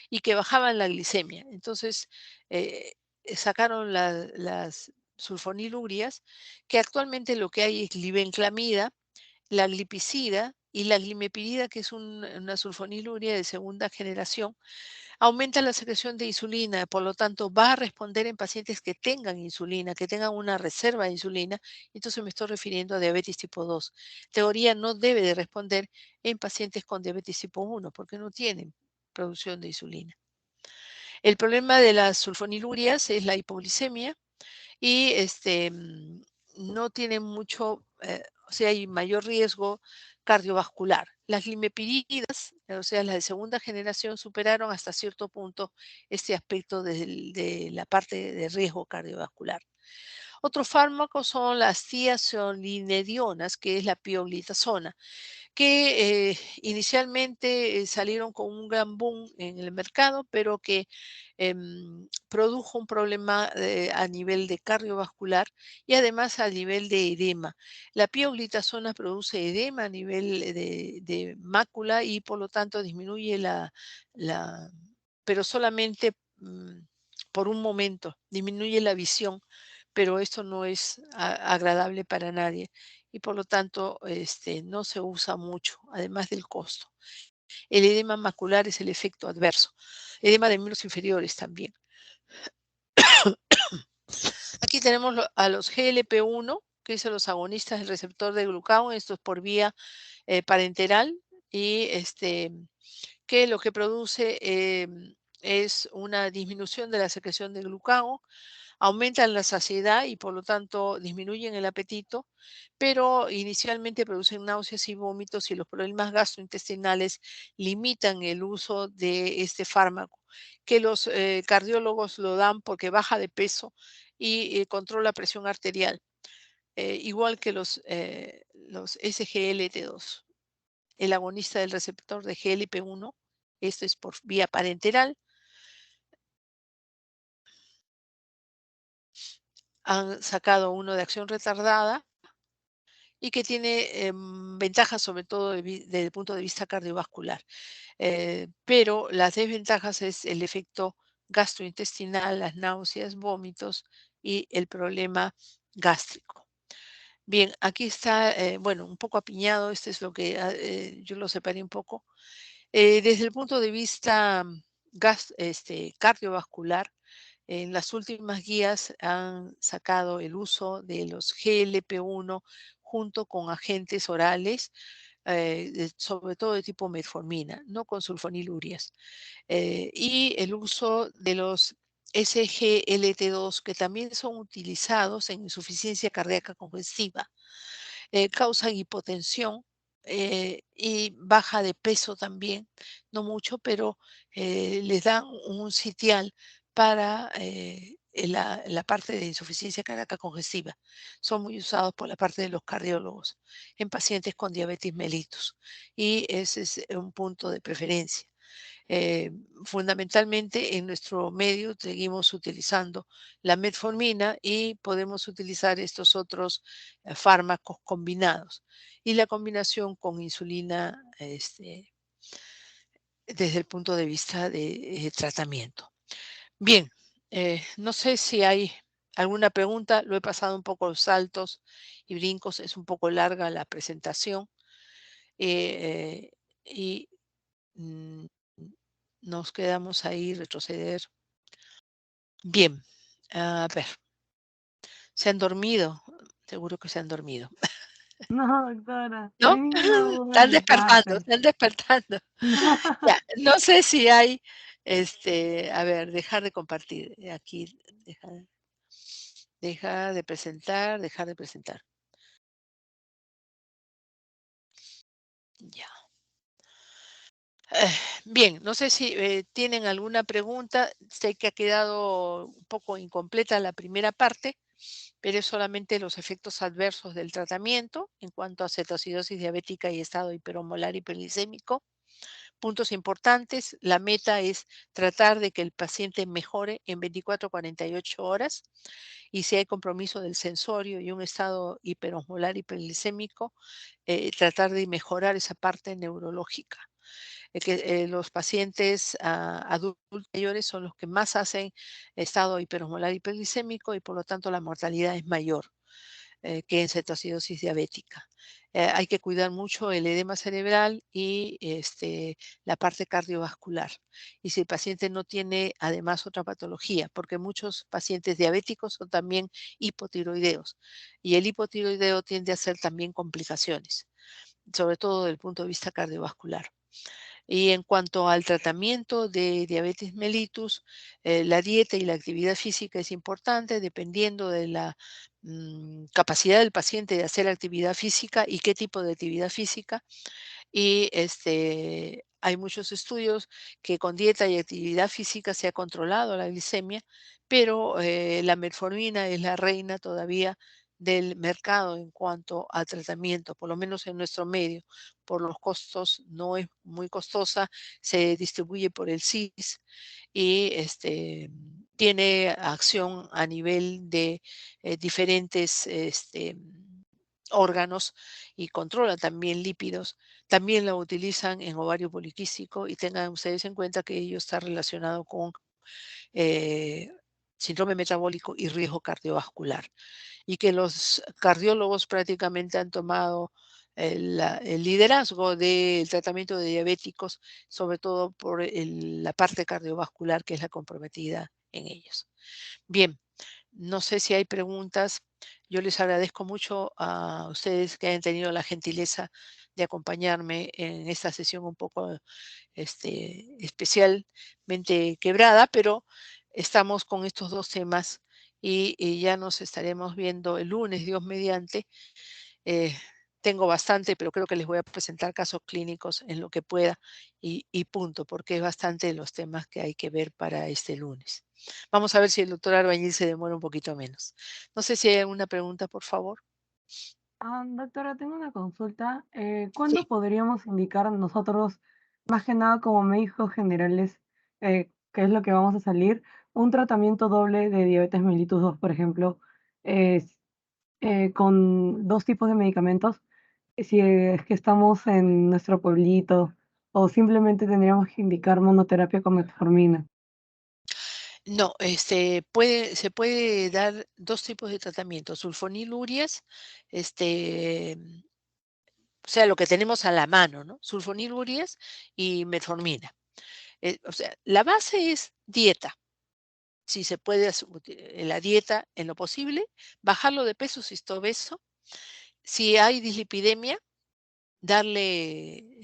y que bajaban la glicemia. Entonces, eh, sacaron las sulfonilurias, que actualmente lo que hay es glibenclamida, la glipizida y la glimepirida, que es una sulfoniluria de segunda generación, aumenta la secreción de insulina, por lo tanto va a responder en pacientes que tengan insulina, que tengan una reserva de insulina, entonces me estoy refiriendo a diabetes tipo 2. Teoría no debe de responder en pacientes con diabetes tipo 1 porque no tienen producción de insulina. El problema de las sulfonilurias es la hipoglicemia y no tienen mucho, o sea, hay mayor riesgo cardiovascular. Las glimepiridas, o sea, las de segunda generación, superaron hasta cierto punto este aspecto de la parte de riesgo cardiovascular. Otros fármacos son las tiazolinedionas, que es la pioglitazona, que inicialmente salieron con un gran boom en el mercado, pero que produjo un problema a nivel de cardiovascular y además a nivel de edema. La pioglitazona produce edema a nivel de mácula y por lo tanto disminuye pero solamente por un momento, disminuye la visión, pero esto no es agradable para nadie y por lo tanto no se usa mucho, además del costo. El edema macular es el efecto adverso. Edema de miembros inferiores también. Aquí tenemos a los GLP-1, que son los agonistas del receptor de glucagón. Esto es por vía parenteral y que lo que produce es una disminución de la secreción de glucagón, aumentan la saciedad y por lo tanto disminuyen el apetito, pero inicialmente producen náuseas y vómitos y los problemas gastrointestinales limitan el uso de este fármaco, que los cardiólogos lo dan porque baja de peso y controla presión arterial, igual que los SGLT2, el agonista del receptor de GLP-1, esto es por vía parenteral. Han sacado uno de acción retardada y que tiene ventajas sobre todo desde el punto de vista cardiovascular. Pero las desventajas es el efecto gastrointestinal, las náuseas, vómitos y el problema gástrico. Bien, aquí está, bueno, un poco apiñado, este es lo que yo lo separé un poco. Desde el punto de vista cardiovascular, en las últimas guías han sacado el uso de los GLP-1 junto con agentes orales, sobre todo de tipo metformina, no con sulfonilurias, y el uso de los SGLT2 que también son utilizados en insuficiencia cardíaca congestiva. Causan hipotensión y baja de peso también, no mucho, pero les dan un sitial para la parte de insuficiencia cardíaca congestiva. Son muy usados por la parte de los cardiólogos en pacientes con diabetes mellitus y ese es un punto de preferencia. Fundamentalmente en nuestro medio seguimos utilizando la metformina y podemos utilizar estos otros fármacos combinados y la combinación con insulina desde el punto de vista de tratamiento. Bien, no sé si hay alguna pregunta, lo he pasado un poco los saltos y brincos, es un poco larga la presentación y mm, nos quedamos ahí, retroceder. Bien, a ver, ¿se han dormido? Seguro que se han dormido. No, doctora, no ¿No? hay ninguna duda Están de mi despertando, parte. están despertando. Ya, no sé si hay, a ver, dejar de compartir. Aquí, dejar de presentar, dejar de presentar. Ya. Bien, no sé si tienen alguna pregunta. Sé que ha quedado un poco incompleta la primera parte, pero es solamente los efectos adversos del tratamiento en cuanto a cetoacidosis diabética y estado hiperosmolar hiperglicémico. Puntos importantes, la meta es tratar de que el paciente mejore en 24 a 48 horas y si hay compromiso del sensorio y un estado hiperosmolar hiperglicémico, tratar de mejorar esa parte neurológica. Los pacientes adultos mayores son los que más hacen estado hiperosmolar hiperglicémico y por lo tanto la mortalidad es mayor que en cetoacidosis diabética. Hay que cuidar mucho el edema cerebral y la parte cardiovascular. Y si el paciente no tiene además otra patología, porque muchos pacientes diabéticos son también hipotiroideos y el hipotiroideo tiende a ser también complicaciones, sobre todo desde el punto de vista cardiovascular. Y en cuanto al tratamiento de diabetes mellitus, la dieta y la actividad física es importante dependiendo de la capacidad del paciente de hacer actividad física y qué tipo de actividad física. Y hay muchos estudios que con dieta y actividad física se ha controlado la glicemia, pero la metformina es la reina todavía del mercado en cuanto a tratamiento, por lo menos en nuestro medio. Por los costos, no es muy costosa, se distribuye por el CIS y tiene acción a nivel de diferentes órganos y controla también lípidos. También la utilizan en ovario poliquístico y tengan ustedes en cuenta que ello está relacionado con eh, síndrome metabólico y riesgo cardiovascular. Y que los cardiólogos prácticamente han tomado el liderazgo del tratamiento de diabéticos, sobre todo por la parte cardiovascular que es la comprometida en ellos. Bien, no sé si hay preguntas. Yo les agradezco mucho a ustedes que hayan tenido la gentileza de acompañarme en esta sesión un poco especialmente quebrada, pero estamos con estos dos temas y ya nos estaremos viendo el lunes, Dios mediante. Eh, tengo bastante, pero creo que les voy a presentar casos clínicos en lo que pueda y punto, porque es bastante los temas que hay que ver para este lunes. Vamos a ver si el doctor Arbañil se demora un poquito menos. No sé si hay alguna pregunta, por favor. Doctora, tengo una consulta. Sí. ¿Cuándo podríamos indicar nosotros, más que nada como médicos generales, qué es lo que vamos a salir? Un tratamiento doble de diabetes mellitus 2, por ejemplo, es, con dos tipos de medicamentos, si es que estamos en nuestro pueblito, o simplemente tendríamos que indicar monoterapia con metformina. No, se puede dar dos tipos de tratamiento, sulfonilurias, o sea, lo que tenemos a la mano, ¿no? Sulfonilurias y metformina. O sea, la base es dieta. Si se puede, la dieta en lo posible, bajarlo de peso si está obeso. Si hay dislipidemia, darle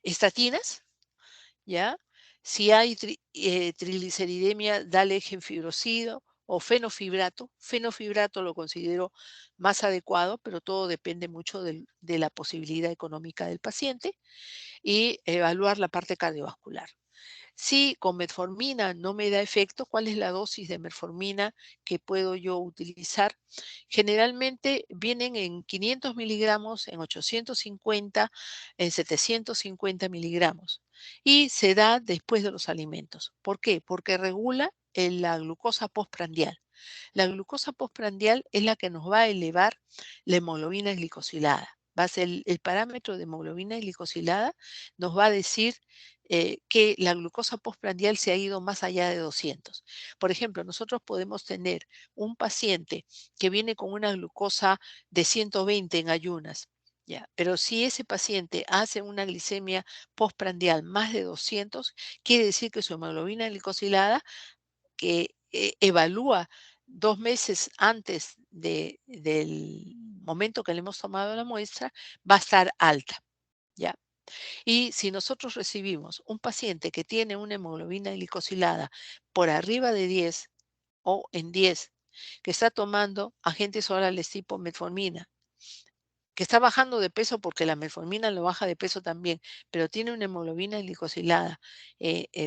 estatinas, ¿ya? Si hay trigliceridemia, dale genfibrosido o fenofibrato. Fenofibrato lo considero más adecuado, pero todo depende mucho de la posibilidad económica del paciente y evaluar la parte cardiovascular. Si con metformina no me da efecto, ¿cuál es la dosis de metformina que puedo yo utilizar? Generalmente vienen en 500 miligramos, en 850, en 750 miligramos. y se da después de los alimentos. ¿Por qué? Porque regula la glucosa postprandial. La glucosa postprandial es la que nos va a elevar la hemoglobina glicosilada. Va a ser el parámetro de hemoglobina glicosilada, nos va a decir que la glucosa postprandial se ha ido más allá de 200. Por ejemplo, nosotros podemos tener un paciente que viene con una glucosa de 120 en ayunas, ya, pero si ese paciente hace una glicemia postprandial más de 200, quiere decir que su hemoglobina glicosilada, que evalúa 2 meses antes del momento que le hemos tomado la muestra, va a estar alta, ¿ya? Y si nosotros recibimos un paciente que tiene una hemoglobina glicosilada por arriba de 10 o en 10, que está tomando agentes orales tipo metformina, que está bajando de peso porque la metformina lo baja de peso también, pero tiene una hemoglobina glicosilada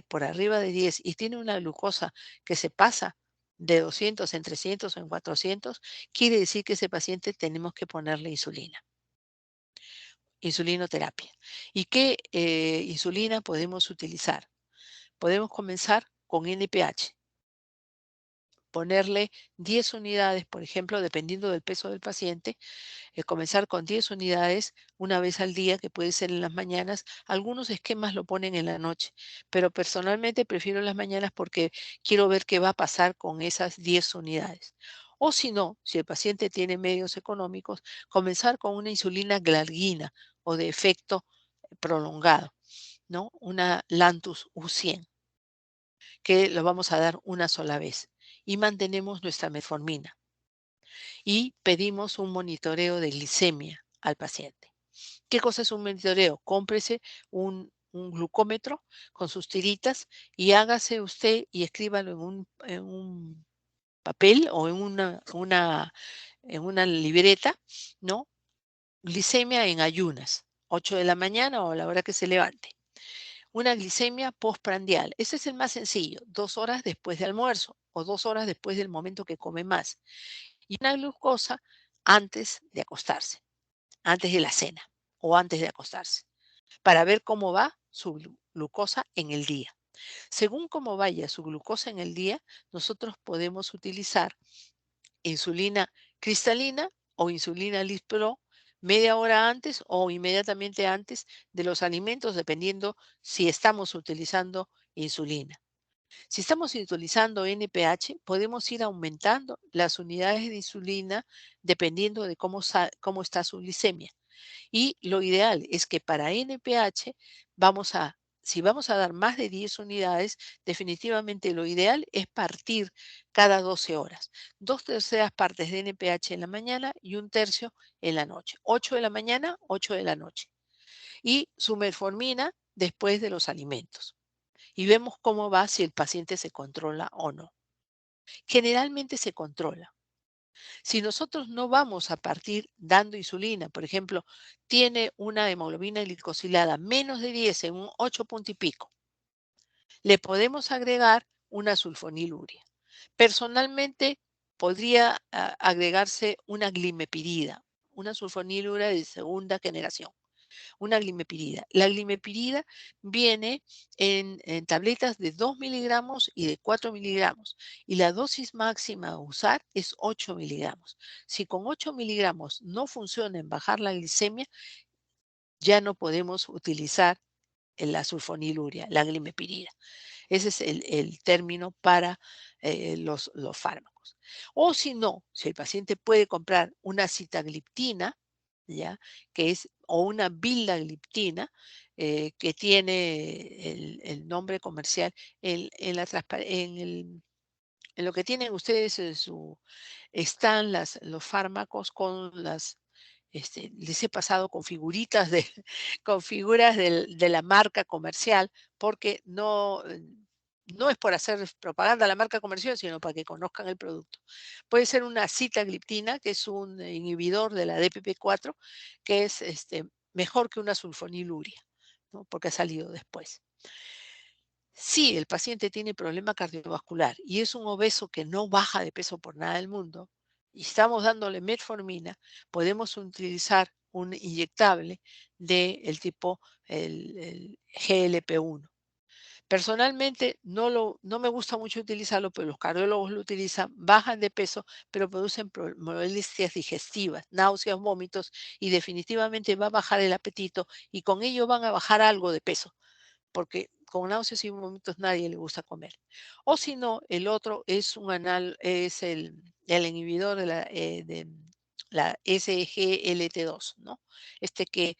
por arriba de 10 y tiene una glucosa que se pasa de 200 en 300 o en 400, quiere decir que ese paciente tenemos que ponerle insulina, insulinoterapia. ¿Y qué insulina podemos utilizar? Podemos comenzar con NPH, ponerle 10 unidades, por ejemplo, dependiendo del peso del paciente, comenzar con 10 unidades una vez al día, que puede ser en las mañanas. Algunos esquemas lo ponen en la noche, pero personalmente prefiero las mañanas porque quiero ver qué va a pasar con esas 10 unidades. O si no, si el paciente tiene medios económicos, comenzar con una insulina glargina o de efecto prolongado, ¿no? Una Lantus U100, que lo vamos a dar una sola vez. Y mantenemos nuestra metformina. Y pedimos un monitoreo de glicemia al paciente. ¿Qué cosa es un monitoreo? Cómprese un glucómetro con sus tiritas y hágase usted y escríbalo en un papel o en una libreta, ¿no? Glicemia en ayunas, 8 de la mañana o a la hora que se levante. Una glicemia postprandial. Ese es el más sencillo, 2 horas después de almuerzo o 2 horas después del momento que come más. Y una glucosa antes de acostarse, antes de la cena o antes de acostarse, para ver cómo va su glucosa en el día. Según cómo vaya su glucosa en el día, nosotros podemos utilizar insulina cristalina o insulina Lispro media hora antes o inmediatamente antes de los alimentos, dependiendo si estamos utilizando insulina. Si estamos utilizando NPH, podemos ir aumentando las unidades de insulina dependiendo de cómo está su glicemia. Y lo ideal es que para NPH si vamos a dar más de 10 unidades, definitivamente lo ideal es partir cada 12 horas. 2/3 partes de NPH en la mañana y 1/3 en la noche. 8 de la mañana, 8 de la noche. Y su metformina después de los alimentos. Y vemos cómo va si el paciente se controla o no. Generalmente se controla. Si nosotros no vamos a partir dando insulina, por ejemplo, tiene una hemoglobina glicosilada menos de 10 en un 8 punto y pico, le podemos agregar una sulfonilurea. Personalmente, podría agregarse una glimepirida, una sulfonilurea de segunda generación. Una glimepirida. La glimepirida viene en tabletas de 2 miligramos y de 4 miligramos y la dosis máxima a usar es 8 miligramos. Si con 8 miligramos no funciona en bajar la glicemia, ya no podemos utilizar la sulfonilurea, la glimepirida. Ese es el término para los fármacos. O si no, si el paciente puede comprar una sitagliptina, ¿ya? O una vildagliptina, que tiene el nombre comercial en lo que tienen ustedes están los fármacos con les he pasado con figuritas con figuras de la marca comercial, porque no es por hacer propaganda a la marca comercial, sino para que conozcan el producto. Puede ser una sitagliptina, que es un inhibidor de la DPP4, que es mejor que una sulfonilurea, ¿no? Porque ha salido después. Si el paciente tiene problema cardiovascular y es un obeso que no baja de peso por nada del mundo, y estamos dándole metformina, podemos utilizar un inyectable del tipo el GLP-1. Personalmente no me gusta mucho utilizarlo, pero los cardiólogos lo utilizan, bajan de peso, pero producen molestias digestivas, náuseas, vómitos y definitivamente va a bajar el apetito y con ello van a bajar algo de peso, porque con náuseas y vómitos nadie le gusta comer. O si no, el otro es es el inhibidor de la SGLT2, ¿no? Este que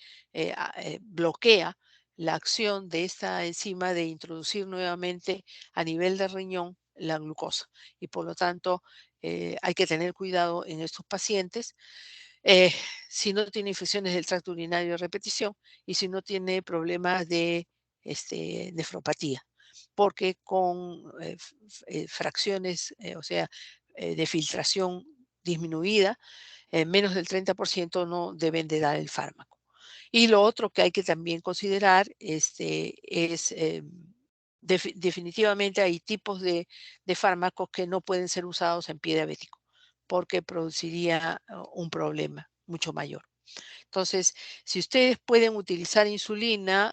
bloquea la acción de esta enzima de introducir nuevamente a nivel de riñón la glucosa. Y por lo tanto, hay que tener cuidado en estos pacientes eh, si no tiene infecciones del tracto urinario de repetición y si no tiene problemas de nefropatía, porque con fracciones, o sea, de filtración disminuida, menos del 30% no deben de dar el fármaco. Y lo otro que hay que también considerar es definitivamente hay tipos de fármacos que no pueden ser usados en pie diabético porque produciría un problema mucho mayor. Entonces, si ustedes pueden utilizar insulina,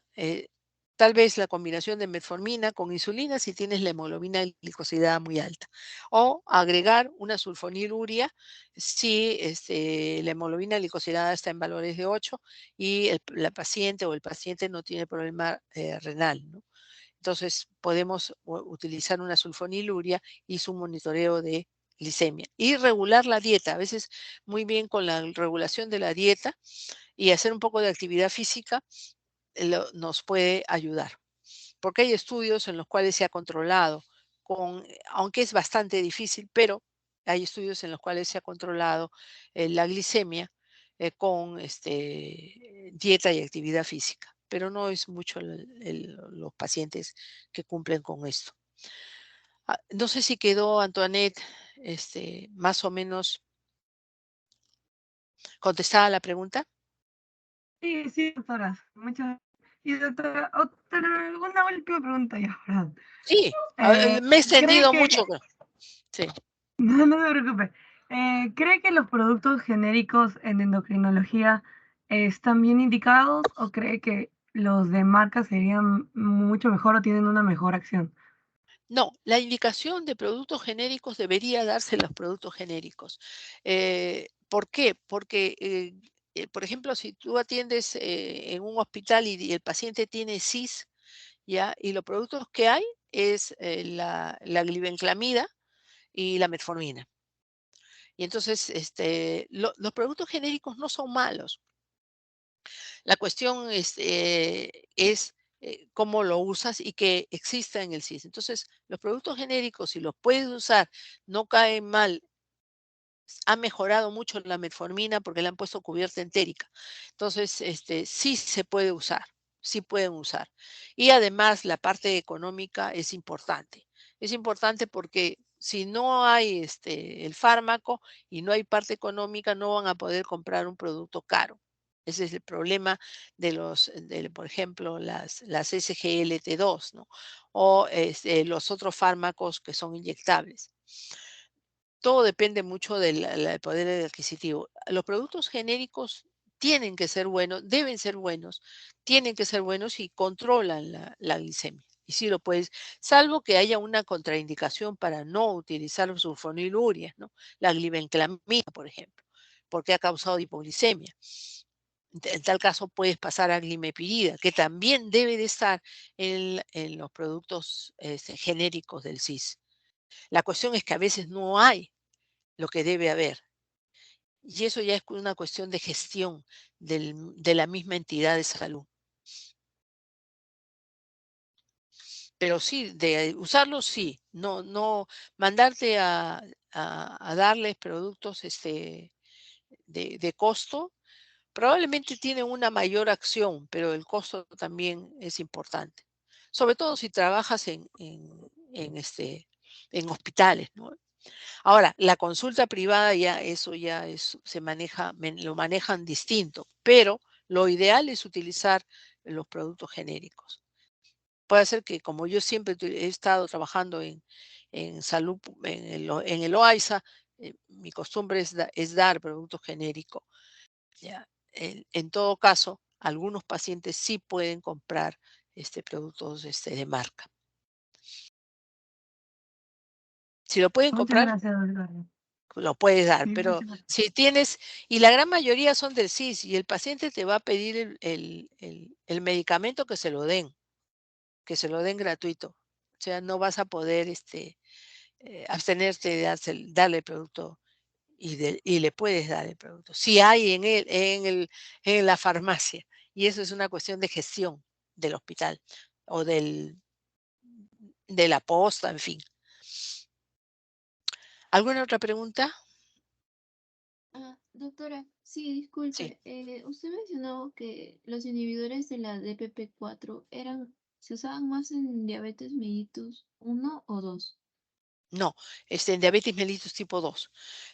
tal vez la combinación de metformina con insulina si tienes la hemoglobina glicosilada muy alta. O agregar una sulfoniluria si la hemoglobina glicosilada está en valores de 8 y la paciente o el paciente no tiene problema renal, ¿no? Entonces podemos utilizar una sulfoniluria y su monitoreo de glicemia. Y regular la dieta, a veces muy bien con la regulación de la dieta y hacer un poco de actividad física nos puede ayudar. Porque hay estudios en los cuales se ha controlado, aunque es bastante difícil, pero hay estudios en los cuales se ha controlado la glicemia con dieta y actividad física. Pero no es mucho los pacientes que cumplen con esto. No sé si quedó, Antoinette, más o menos contestada la pregunta. Sí, sí, doctora. Muchas. Y doctora, una última pregunta ya, ¿verdad? Sí, Eh, me he ¿Cree extendido que, mucho. Sí. no se preocupe, ¿cree que los productos genéricos en endocrinología están bien indicados o cree que los de marca serían mucho mejor o tienen una mejor acción? No, la indicación de productos genéricos debería darse en los productos genéricos. ¿Por qué? Porque, por ejemplo, si tú atiendes en un hospital y el paciente tiene CIS, ¿ya? Y los productos que hay es la glibenclamida y la metformina. Y entonces, los productos genéricos no son malos. La cuestión es cómo lo usas y que exista en el CIS. Entonces, los productos genéricos, si los puedes usar, no caen mal. Ha mejorado mucho la metformina porque le han puesto cubierta entérica. Entonces, sí se puede usar, sí pueden usar. Y además, la parte económica es importante. Es importante porque si no hay el fármaco y no hay parte económica, no van a poder comprar un producto caro. Ese es el problema por ejemplo, las SGLT2, ¿no? O los otros fármacos que son inyectables. Todo depende mucho del poder adquisitivo. Los productos genéricos tienen que ser buenos, deben ser buenos, tienen que ser buenos y controlan la glicemia. Y sí lo puedes, salvo que haya una contraindicación para no utilizar sulfonilurias, ¿no? La glibenclamida, por ejemplo, porque ha causado hipoglicemia. En tal caso puedes pasar a glimepirida, que también debe de estar en los productos genéricos del CIS. La cuestión es que a veces no hay lo que debe haber. Y eso ya es una cuestión de gestión de la misma entidad de salud. Pero sí, de usarlo sí, no mandarte a darles productos de costo, probablemente tienen una mayor acción, pero el costo también es importante. Sobre todo si trabajas en hospitales, ¿no? Ahora, la consulta privada eso ya se maneja, lo manejan distinto, pero lo ideal es utilizar los productos genéricos. Puede ser que como yo siempre he estado trabajando en salud, en el OAISA, mi costumbre es dar productos genéricos. ¿Ya? en todo caso, algunos pacientes sí pueden comprar productos de marca. Si lo pueden Muchas comprar, gracias, doctora. lo puedes dar, Sí, pero muchas gracias. si tienes, y la gran mayoría son del CIS, y el paciente te va a pedir el medicamento que se lo den gratuito. O sea, no vas a poder abstenerte de darle el producto y le puedes dar el producto. Si hay en la farmacia, y eso es una cuestión de gestión del hospital o de la posta, en fin. ¿Alguna otra pregunta? Doctora, sí, Sí. disculpe. Usted mencionó que los inhibidores de la DPP4 se usaban más en diabetes mellitus 1 o 2. No, en diabetes mellitus tipo 2,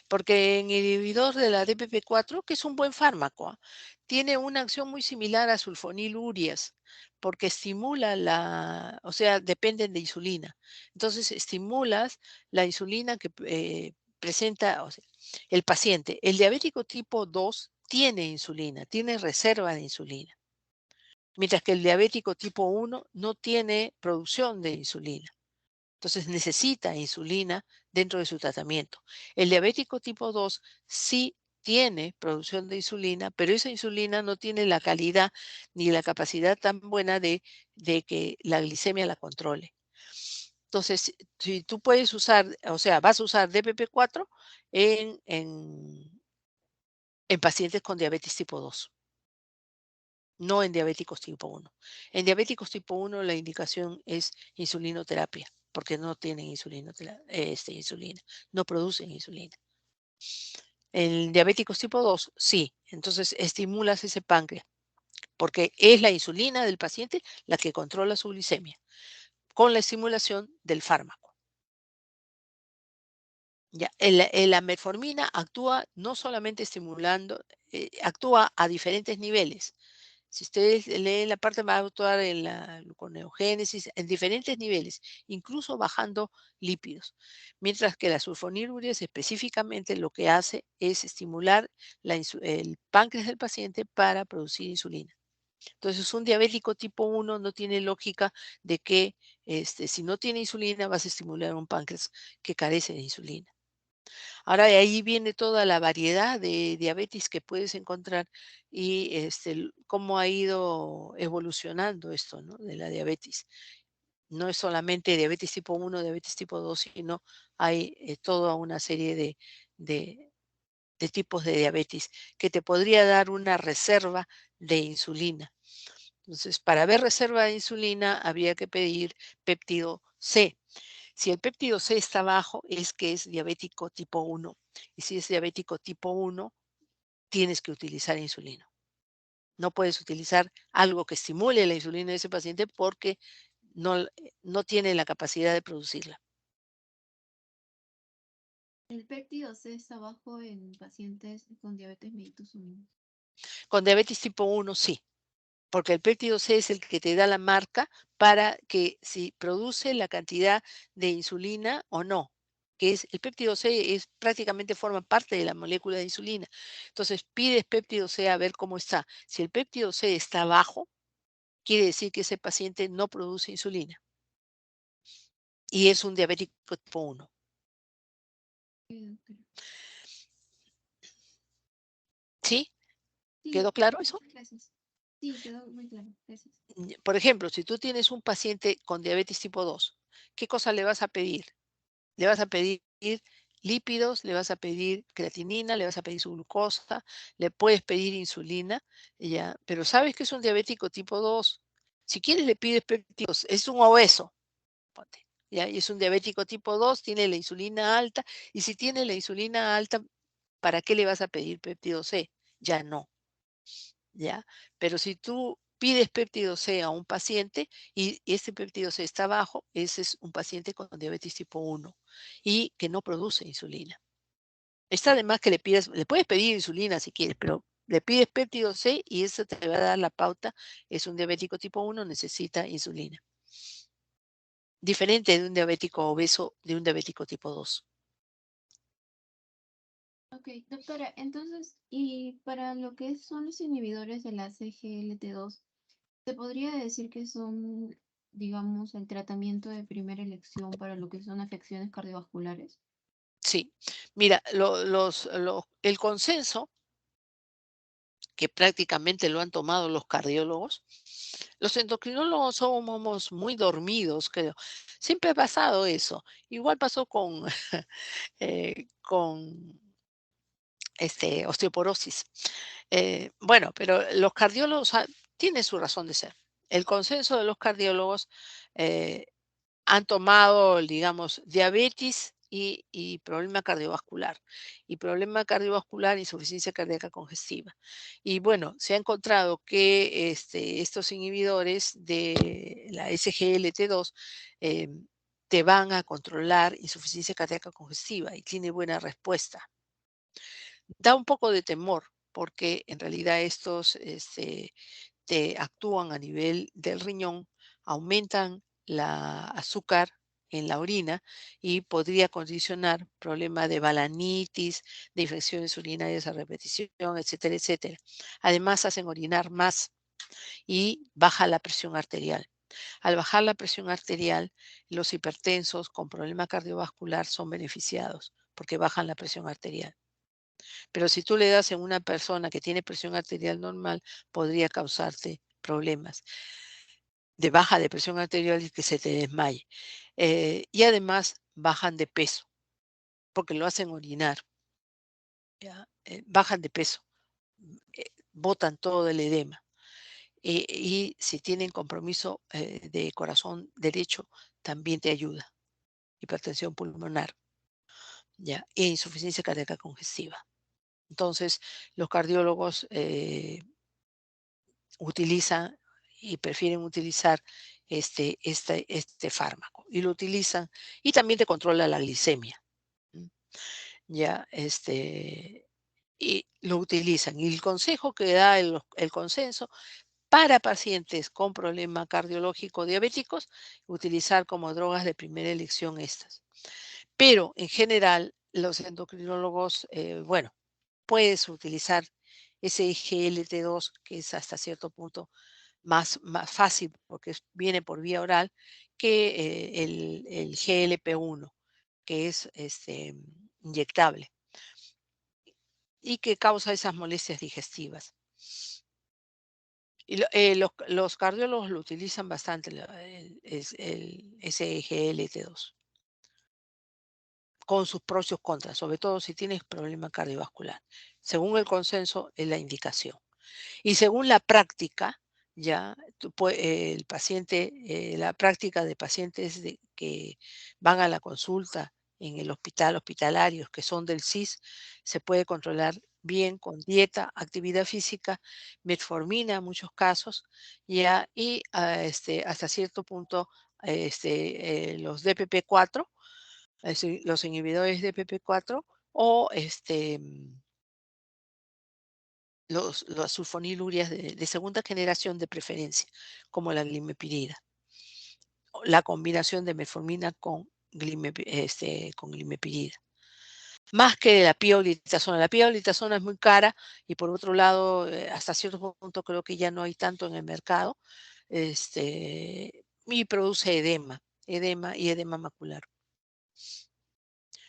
porque en inhibidor de la DPP4, que es un buen fármaco, tiene una acción muy similar a sulfonilurias, porque estimula o sea, dependen de insulina. Entonces, estimulas la insulina que presenta, o sea, el paciente. El diabético tipo 2 tiene insulina, tiene reserva de insulina, mientras que el diabético tipo 1 no tiene producción de insulina. Entonces necesita insulina dentro de su tratamiento. El diabético tipo 2 sí tiene producción de insulina, pero esa insulina no tiene la calidad ni la capacidad tan buena de que la glicemia la controle. Entonces, si tú puedes usar, o sea, vas a usar DPP4 en pacientes con diabetes tipo 2, no en diabéticos tipo 1. En diabéticos tipo 1 la indicación es insulinoterapia, porque no tienen insulina, no producen insulina. En diabéticos tipo 2, sí. Entonces estimulas ese páncreas, porque es la insulina del paciente la que controla su glicemia, con la estimulación del fármaco. Ya, la metformina actúa no solamente estimulando, actúa a diferentes niveles. Si ustedes leen la parte, va a actuar en la gluconeogénesis en diferentes niveles, incluso bajando lípidos. Mientras que la sulfonilurias específicamente lo que hace es estimular el páncreas del paciente para producir insulina. Entonces, un diabético tipo 1 no tiene lógica de que si no tiene insulina vas a estimular un páncreas que carece de insulina. Ahora de ahí viene toda la variedad de diabetes que puedes encontrar y cómo ha ido evolucionando esto, ¿no? De la diabetes. No es solamente diabetes tipo 1, diabetes tipo 2, sino hay toda una serie de, de tipos de diabetes que te podría dar una reserva de insulina. Entonces, para ver reserva de insulina habría que pedir péptido C. Si el péptido C está bajo, es que es diabético tipo 1. Y si es diabético tipo 1, tienes que utilizar insulina. No puedes utilizar algo que estimule la insulina de ese paciente porque no tiene la capacidad de producirla. El péptido C está bajo en pacientes con diabetes mellitus 1. Con diabetes tipo 1, sí. Porque el péptido C es el que te da la marca para que si produce la cantidad de insulina o no. El péptido C prácticamente forma parte de la molécula de insulina. Entonces pides péptido C a ver cómo está. Si el péptido C está bajo, quiere decir que ese paciente no produce insulina. Y es un diabético tipo 1. Sí, doctora. ¿Sí? Sí, ¿Quedó claro eso? muchas gracias. Sí, quedó muy claro. Gracias. Por ejemplo, si tú tienes un paciente con diabetes tipo 2, ¿qué cosa le vas a pedir? Le vas a pedir lípidos, le vas a pedir creatinina, le vas a pedir su glucosa, le puedes pedir insulina, ya, pero sabes que es un diabético tipo 2. Si quieres le pides péptidos, es un obeso, ponte, ya, y es un diabético tipo 2, tiene la insulina alta, y si tiene la insulina alta, ¿para qué le vas a pedir péptido C? Ya no, ya. Pero si tú pides péptido C a un paciente y este péptido C está bajo, ese es un paciente con diabetes tipo 1 y que no produce insulina. Está además que le puedes pedir insulina si quieres, pero le pides péptido C y eso te va a dar la pauta, es un diabético tipo 1, necesita insulina. Diferente de un diabético obeso, de un diabético tipo 2. Ok, doctora, entonces, y para lo que son los inhibidores de la CGLT2, ¿se podría decir que son, digamos, el tratamiento de primera elección para lo que son afecciones cardiovasculares? Sí, mira, el consenso, que prácticamente lo han tomado los cardiólogos, los endocrinólogos somos muy dormidos, creo. Siempre ha pasado eso. Igual pasó con osteoporosis. Bueno, pero los cardiólogos tienen su razón de ser. El consenso de los cardiólogos eh, han tomado, digamos, diabetes y problema cardiovascular. Y problema cardiovascular, insuficiencia cardíaca congestiva. Y bueno, se ha encontrado que estos inhibidores de la SGLT2 eh, te van a controlar insuficiencia cardíaca congestiva y tiene buena respuesta. Da un poco de temor porque en realidad estos te actúan a nivel del riñón, aumentan la azúcar en la orina y podría condicionar problemas de balanitis, de infecciones urinarias a repetición, etcétera, etcétera. Además, hacen orinar más y baja la presión arterial. Al bajar la presión arterial, los hipertensos con problema cardiovascular son beneficiados porque bajan la presión arterial. Pero si tú le das en una persona que tiene presión arterial normal, podría causarte problemas de baja de presión arterial y que se te desmaye. Y además bajan de peso, porque lo hacen orinar, ¿ya? Bajan de peso, botan todo el edema. Y si tienen compromiso de corazón derecho, también te ayuda. Hipertensión pulmonar, ¿ya? E insuficiencia cardíaca congestiva. Entonces, los cardiólogos utilizan y prefieren utilizar este fármaco y lo utilizan y también te controla la glicemia. ¿M? Ya, y lo utilizan. Y el consejo que da el consenso para pacientes con problema cardiológico diabéticos, utilizar como drogas de primera elección estas. Pero en general, los endocrinólogos, bueno, puedes utilizar ese GLT2, que es hasta cierto punto más fácil porque viene por vía oral que el GLP-1, que es inyectable y que causa esas molestias digestivas. Y los cardiólogos lo utilizan bastante, ese GLT2, con sus pros y sus contras, sobre todo si tienes problema cardiovascular. Según el consenso, es la indicación. Y según la práctica, ya el paciente, la práctica de pacientes que van a la consulta en el hospital, hospitalarios que son del CIS, se puede controlar bien con dieta, actividad física, metformina en muchos casos, ya, y hasta cierto punto los DPP4, es decir, los inhibidores de DPP4 o las sulfonilurias de segunda generación de preferencia, como la glimepirida, o la combinación de metformina con glimepirida. Más que la pioglitazona. La pioglitazona es muy cara y por otro lado, hasta cierto punto creo que ya no hay tanto en el mercado, y produce edema y edema macular.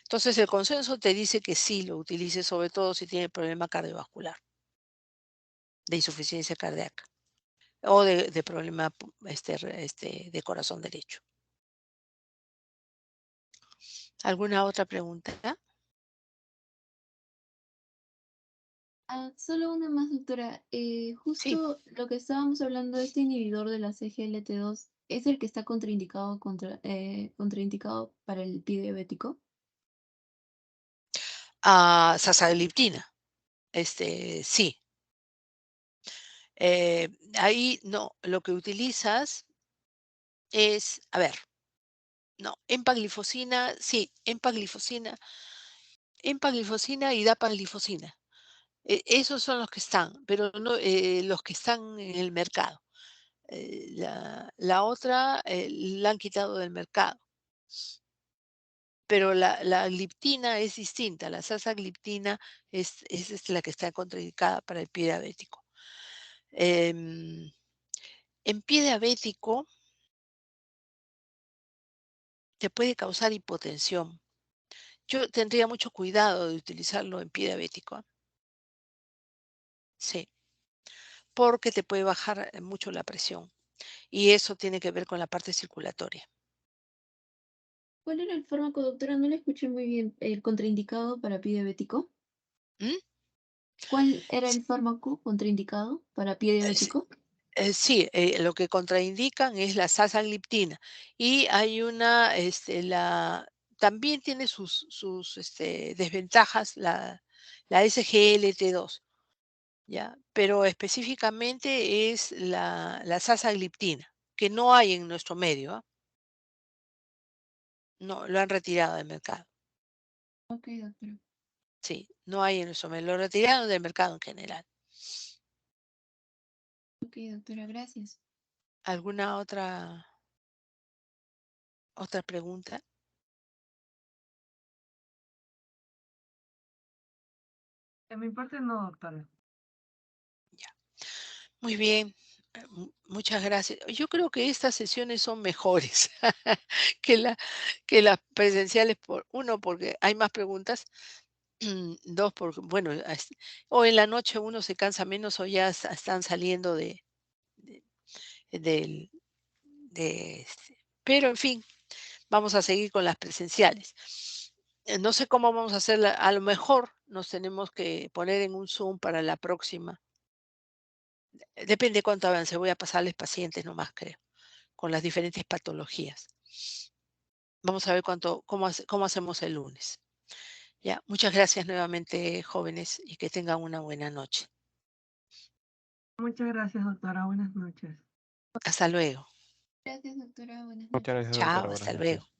Entonces el consenso te dice que sí lo utilices, sobre todo si tiene problema cardiovascular, de insuficiencia cardíaca. O de problema de corazón derecho. ¿Alguna otra pregunta? Solo una más, doctora. Sí. Justo lo que estábamos hablando, este inhibidor de la CGLT2, ¿es el que está contraindicado para el pie diabético? Sasagliptina. Sí. Ahí no, lo que utilizas es, a ver, no, empaglifosina, sí, empaglifosina y dapaglifosina. Esos son los que están, pero no los que están en el mercado. La otra la han quitado del mercado. pero la gliptina es distinta. La sasagliptina es la que está contraindicada para el pie diabético. En pie diabético te puede causar hipotensión. Yo tendría mucho cuidado de utilizarlo en pie diabético. Sí, porque te puede bajar mucho la presión y eso tiene que ver con la parte circulatoria. ¿Cuál era el fármaco, doctora? No le escuché muy bien. ¿El contraindicado para pie diabético? ¿Mm? ¿Cuál era el fármaco contraindicado para pie Sí, diabético? sí, lo que contraindican es la sasagliptina y hay una, también tiene sus desventajas la SGLT2, ¿ya? Pero específicamente es la sasagliptina, que no hay en nuestro medio, ¿ah? No, lo han retirado del mercado. Ok, doctora. Sí, no hay en nuestro medio, lo retiraron del mercado en general. Ok, doctora, gracias. ¿Alguna otra pregunta? De mi parte no, doctora. Ya. Muy bien, muchas gracias. Yo creo que estas sesiones son mejores que, que las presenciales, uno, porque hay más preguntas, dos, porque, bueno, o en la noche uno se cansa menos o ya están saliendo de- del, pero en fin, vamos a seguir con las presenciales. No sé cómo vamos a hacer, a lo mejor nos tenemos que poner en un Zoom para la próxima. Depende cuánto avance, voy a pasarles pacientes nomás, creo, con las diferentes patologías. Vamos a ver cómo hacemos el lunes. Ya, muchas gracias nuevamente, jóvenes, y que tengan una buena noche. Muchas gracias, doctora. Buenas noches. Hasta luego. Gracias, doctora. Buenas Muchas noches. gracias, doctora. Chao, Buenas hasta noches. luego.